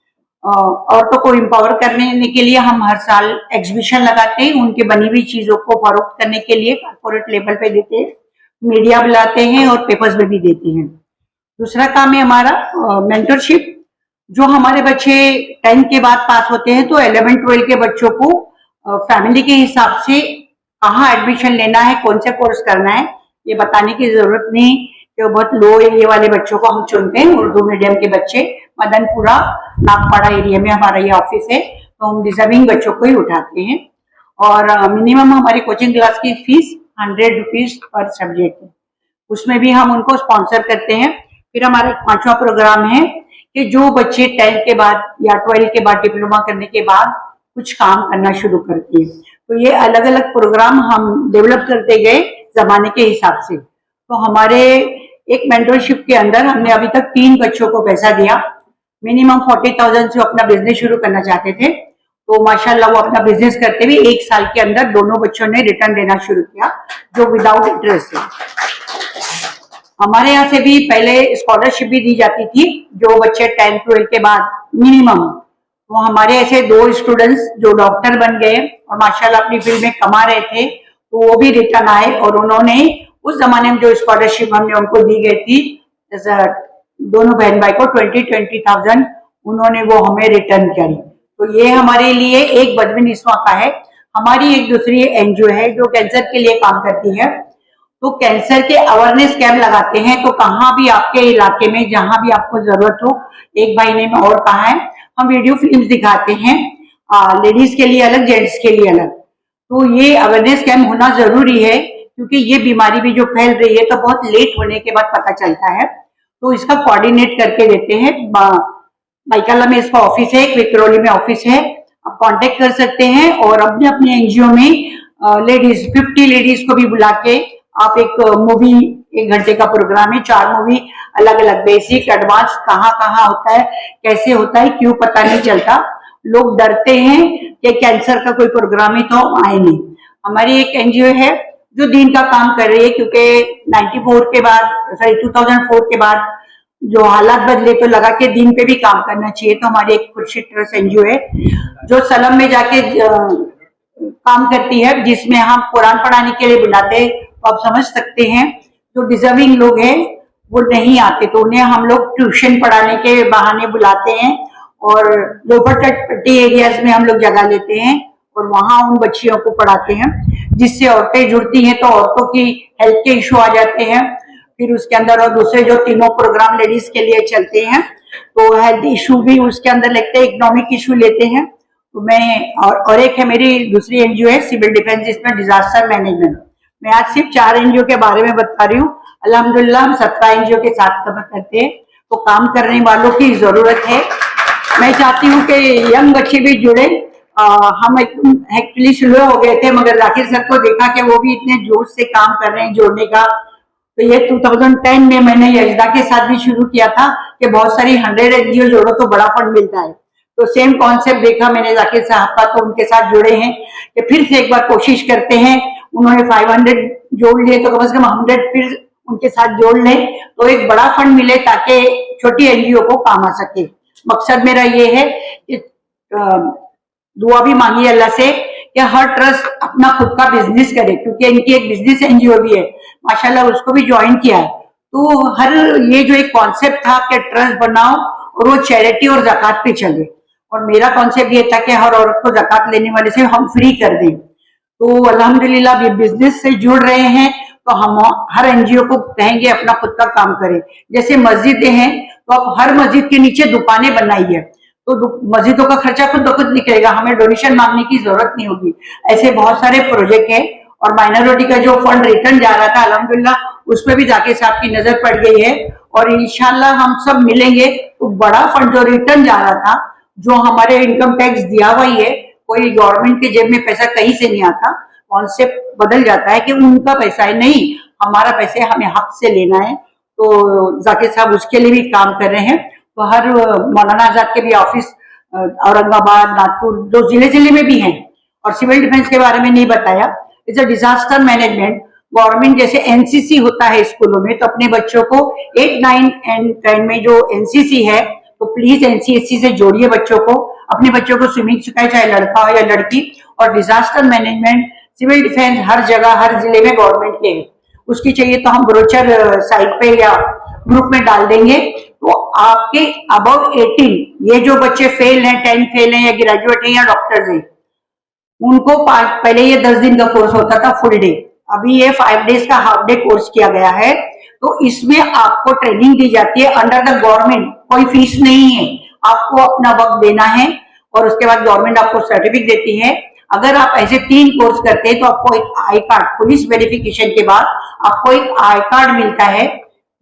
औरतों को एम्पावर करने के लिए हम हर साल एग्जीबिशन लगाते हैं, उनके बनी हुई चीजों को फरोख्त करने के लिए कॉर्पोरेट लेवल पे देते हैं, मीडिया बुलाते हैं और पेपर्स में भी देते हैं। दूसरा काम है हमारा मेंटरशिप। जो हमारे बच्चे 10th के बाद पास होते हैं तो 11-12 के बच्चों को फैमिली के हिसाब से कहाँ एडमिशन लेना है, कौन से कोर्स करना है, ये बताने की जरूरत नहीं कि बहुत लो एरिया वाले बच्चों को हम चुनते हैं। उर्दू मीडियम के बच्चे, मदनपुरा नागपाड़ा एरिया में हमारा ये ऑफिस है, तो हम डिजर्विंग बच्चों को ही उठाते हैं। और मिनिमम हमारी कोचिंग क्लास की फीस 100 रुपीज पर सब्जेक्ट है, उसमें भी हम उनको स्पॉन्सर करते हैं। फिर हमारा 5वां प्रोग्राम है कि जो बच्चे 10th के बाद या 12 के बाद डिप्लोमा करने के बाद कुछ काम करना शुरू करते हैं, तो ये अलग अलग प्रोग्राम हम डेवलप करते गए जमाने के हिसाब से। तो हमारे एक मेंटरशिप के अंदर हमने अभी तक 3 बच्चों को पैसा दिया, मिनिमम 40,000 से अपना बिजनेस शुरू करना चाहते थे, तो माशाल्लाह वो अपना बिजनेस करते हुए 1 साल के अंदर दोनों बच्चों ने रिटर्न देना शुरू किया, जो विदाउट इंटरेस्ट है। हमारे यहाँ से भी पहले स्कॉलरशिप भी दी जाती थी, जो बच्चे 10th-12 के बाद मिनिमम, तो हमारे ऐसे 2 स्टूडेंट्स जो डॉक्टर बन गए और माशाल्लाह अपनी फील्ड में कमा रहे थे, तो वो भी रिटर्न आए और उन्होंने उस जमाने में जो स्कॉलरशिप हमने उनको दी गई थी, दोनों बहन भाई को 20,000 उन्होंने वो हमें रिटर्न करी। तो ये हमारे लिए एक बदमिनिस्वा का है। हमारी एक दूसरी एनजीओ है जो कैंसर के लिए काम करती है, तो कैंसर के अवेयरनेस कैंप लगाते हैं। तो कहाँ भी आपके इलाके में जहां भी आपको जरूरत हो, एक भाई ने और कहा है, हम वीडियो फिल्म दिखाते हैं, लेडीज के लिए अलग, जेंट्स के लिए अलग। तो ये अवेयरनेस कैंप होना जरूरी है, क्योंकि ये बीमारी भी जो फैल रही है तो बहुत लेट होने के बाद पता चलता है, तो इसका कोऑर्डिनेट करके देते हैं। बाइकाला में इसका ऑफिस है, विक्रोली में ऑफिस है, आप कांटेक्ट कर सकते हैं और अपने अपने एनजीओ में लेडीज 50 लेडीज को भी बुला के आप एक मूवी, 1 घंटे का प्रोग्राम है, 4 मूवी अलग अलग, बेसिक, एडवांस, कहाँ कहाँ होता है, कैसे होता है, क्यों पता नहीं चलता। लोग डरते हैं कि कैंसर का कोई प्रोग्राम ही तो आए नहीं। हमारी एक एनजीओ है जो दिन का काम कर रही है, क्योंकि 2004 के बाद जो हालात बदले तो लगा के दिन पे भी काम करना चाहिए। तो हमारी एक खुर्शीद ट्रस्ट एनजीओ है जो सलम में जाके काम करती है, जिसमें हम कुरान पढ़ाने के लिए बुलाते हैं। तो आप समझ सकते हैं जो डिजर्विंग लोग हैं वो नहीं आते, तो उन्हें हम लोग ट्यूशन पढ़ाने के बहाने बुलाते हैं और लोअर पट्टी एरियाज में हम लोग जगह लेते हैं और वहां उन बच्चियों को पढ़ाते हैं, जिससे औरतें जुड़ती हैं। तो औरतों की हेल्थ के इशू आ जाते हैं, फिर उसके अंदर और दूसरे जो तीनों प्रोग्राम लेडीज के लिए चलते हैं, तो हेल्थ इशू भी उसके अंदर लेते हैं, इकोनॉमिक इशू लेते हैं। तो मैं और एक है मेरी दूसरी एनजीओ है सिविल डिफेंस, जिसमें डिजास्टर मैनेजमेंट। मैं आज सिर्फ 4 एनजीओ के बारे में बता रही हूँ, अल्हम्दुलिल्लाह हम 17 एनजीओ के साथ काम करते हैं, तो काम करने वालों की जरूरत है। मैं चाहती हूँ कि यंग बच्चे भी जुड़े। हम एक्चुअली शुरू हो गए थे, मगर जाकिर सर को देखा कि वो भी इतने जोश से काम कर रहे हैं जोड़ने का, तो ये 2010 में मैंने यजदा के साथ भी शुरू किया था कि बहुत सारी 100 एनजीओ जोड़ो तो बड़ा फंड मिलता है। तो सेम कॉन्सेप्ट देखा मैंने जाकिर साहब का, तो उनके साथ जुड़े हैं कि फिर से एक बार कोशिश करते हैं। उन्होंने 500 जोड़ लिए, तो कम से कम 100 फिर उनके साथ जोड़ लें, तो एक बड़ा फंड मिले ताकि छोटी एनजीओ को काम आ सके। मकसद मेरा ये है कि दुआ भी मांगी अल्लाह से कि हर ट्रस्ट अपना खुद का बिजनेस करे, क्योंकि इनकी एक बिजनेस एनजीओ भी है माशाल्लाह, उसको भी ज्वाइन किया है। तो हर ये जो एक कॉन्सेप्ट था कि ट्रस्ट बनाओ और वो चैरिटी और ज़कात पे चले, और मेरा कॉन्सेप्ट ये था कि हर औरत को ज़कात लेने वाले से हम फ्री कर दें। तो अल्हम्दुलिल्लाह बिजनेस से जुड़ रहे हैं, तो हम हर एनजीओ को कहेंगे अपना खुद का काम करें। जैसे मस्जिदें हैं, तो आप हर मस्जिद के नीचे दुकानें बनाइए, तो मस्जिदों का खर्चा खुद ब खुद निकलेगा, हमें डोनेशन मांगने की जरूरत नहीं होगी। ऐसे बहुत सारे प्रोजेक्ट है। और माइनॉरिटी का जो फंड रिटर्न जा रहा था, अल्हम्दुलिल्लाह उस पर भी जाकिर साहब की नजर पड़ गई है, और इंशाल्लाह हम सब मिलेंगे तो बड़ा फंड जो रिटर्न जा रहा था, जो हमारे इनकम टैक्स दिया हुआ ही है, कोई गवर्नमेंट के जेब में पैसा कहीं से नहीं आता, कॉन्सेप्ट बदल जाता है कि उनका पैसा है, नहीं हमारा पैसे हमें हक से लेना है। तो जाकिर साहब उसके लिए भी काम कर रहे हैं। तो हर मौलाना आजाद के भी ऑफिस औरंगाबाद, नागपुर, जो जिले जिले में भी हैं। और सिविल डिफेंस के बारे में नहीं बताया, it's a disaster management. Government जैसे एनसीसी होता है स्कूलों में, तो अपने बच्चों को 8, 9 एंड 10 में जो एनसीसी है, तो प्लीज एनसीसी से जोड़िए बच्चों को, अपने बच्चों को स्विमिंग सिखाए, चाहे लड़का हो या लड़की। और डिजास्टर मैनेजमेंट, सिविल डिफेंस हर जगह हर जिले में गवर्नमेंट के हैं, उसकी चाहिए तो हम ब्रोचर साइट पे या ग्रुप में डाल देंगे। तो आपके अबव 18 ये जो बच्चे फेल हैं, 10 फेल हैं या ग्रेजुएट हैं या डॉक्टर्स हैं, उनको पहले ये 10 दिन का कोर्स होता था फुल डे, अभी ये 5 डेज का हाफ डे कोर्स किया गया है। तो इसमें आपको ट्रेनिंग दी जाती है अंडर द गवर्नमेंट, कोई फीस नहीं है, आपको अपना वक्त देना है और उसके बाद गवर्नमेंट आपको सर्टिफिकेट देती है। अगर आप ऐसे 3 कोर्स करते हैं तो आपको एक आई कार्ड, पुलिस वेरिफिकेशन के बाद आपको एक आई कार्ड मिलता है,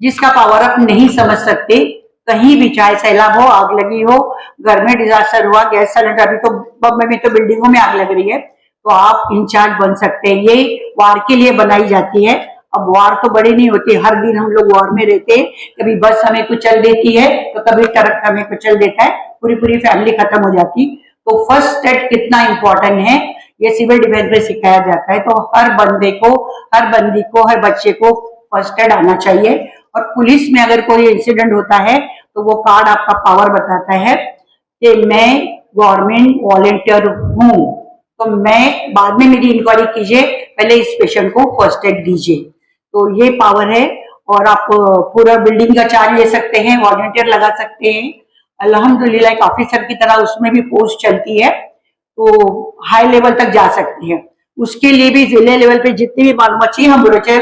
जिसका पावर आप नहीं समझ सकते। कहीं भी, चाहे सैलाब हो, आग लगी हो, घर में डिजास्टर हुआ, गैस सिलेंडर, अभी तो बम्बई में तो बिल्डिंगों में आग लग रही है, तो आप इंचार्ज बन सकते हैं। ये वार के लिए बनाई जाती है। अब वार तो बड़ी नहीं होती, हर दिन हम लोग वार में रहते हैं, कभी बस हमें कुचल देती है तो कभी ट्रक हमें कुचल देता है, पूरी पूरी फैमिली खत्म हो जाती। तो फर्स्ट एड कितना इंपॉर्टेंट है ये सिविल डिफेंस में सिखाया जाता है। तो हर बंदे को, हर बंदी को, हर बच्चे को फर्स्ट एड आना चाहिए। और पुलिस में अगर कोई इंसिडेंट होता है तो वो कार्ड आपका पावर बताता है कि मैं गवर्नमेंट वॉलेंटियर हूँ, तो मैं बाद में मेरी इंक्वायरी कीजिए, पहले इस पेशेंट को फर्स्ट एड दीजिए। तो ये पावर है। और आप पूरा बिल्डिंग का चार्ज ले सकते हैं, वॉलंटियर लगा सकते हैं। अल्हम्दुलिल्लाह एक ऑफिसर की तरह उसमें भी पोस्ट चलती है, तो हाई लेवल तक जा सकते हैं। उसके लिए भी जिले लेवल पे जितनी भी मालूमात चाहिए हम ब्रोचर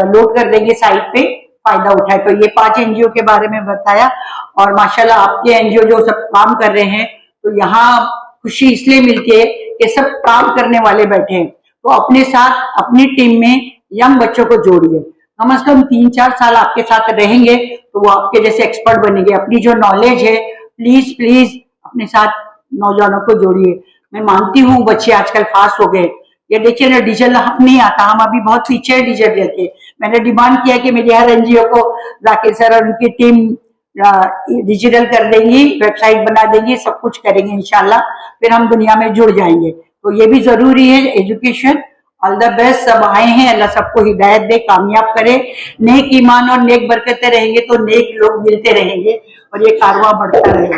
लोड कर देंगे साइट पे, फायदा उठाए। तो ये 5 एनजीओ के बारे में बताया और माशाल्लाह आपके एनजीओ जो सब काम कर रहे हैं, तो यहाँ खुशी इसलिए मिलती है कि सब काम करने वाले बैठे हैं। तो अपने साथ अपनी टीम में यंग बच्चों को जोड़िए, कम से कम 3-4 साल आपके साथ रहेंगे तो वो आपके जैसे एक्सपर्ट बनेंगे। अपनी जो नॉलेज है प्लीज प्लीज अपने साथ नौजवानों को जोड़िए। मैं मानती हूँ बच्चे आजकल फास्ट हो गए, ये देखिए ना डीजल हम नहीं आता, हम अभी बहुत पीछे है डीजल लेके। मैंने डिमांड किया कि मेरी हर एनजीओ को जाकिर सर और उनकी टीम डिजिटल कर देंगी, वेबसाइट बना देंगी, सब कुछ करेंगे इंशाल्लाह, फिर हम दुनिया में जुड़ जाएंगे। तो ये भी जरूरी है एजुकेशन। ऑल द बेस्ट, सब आए हैं, अल्लाह सबको हिदायत दे, कामयाब करे। नेक ईमान और नेक बरकतें रहेंगे तो नेक लोग मिलते रहेंगे और ये कारवां बढ़ता रहेगा।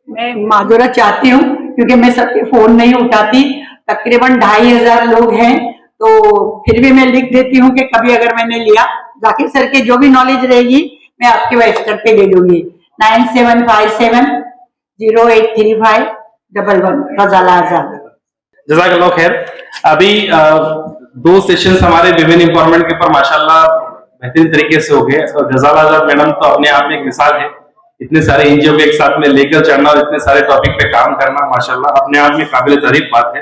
मैं माजूरत चाहती हूँ क्योंकि मैं सबके फोन नहीं उठाती, तकरीबन 2500 लोग हैं, तो फिर भी मैं लिख देती हूँ कि कभी अगर मैंने लिया, जाकिर सर के जो भी नॉलेज रहेगी मैं आपके व्हाट्सएप पे दे दूंगी। 9757083511 रजाला आजाद। जज़ाकल्लाह खैर। अभी 2 सेशंस हमारे विभिन्न इन्वायरमेंट के ऊपर माशाल्लाह बेहतरीन तरीके से हो गए और गजाला आजाद मैडम तो अपने आप में एक मिसाल है। इतने सारे एनजीओ के एक साथ में लेकर चढ़ना और इतने सारे टॉपिक पे काम करना माशाल्लाह अपने आप में काबिल तारीफ बात है।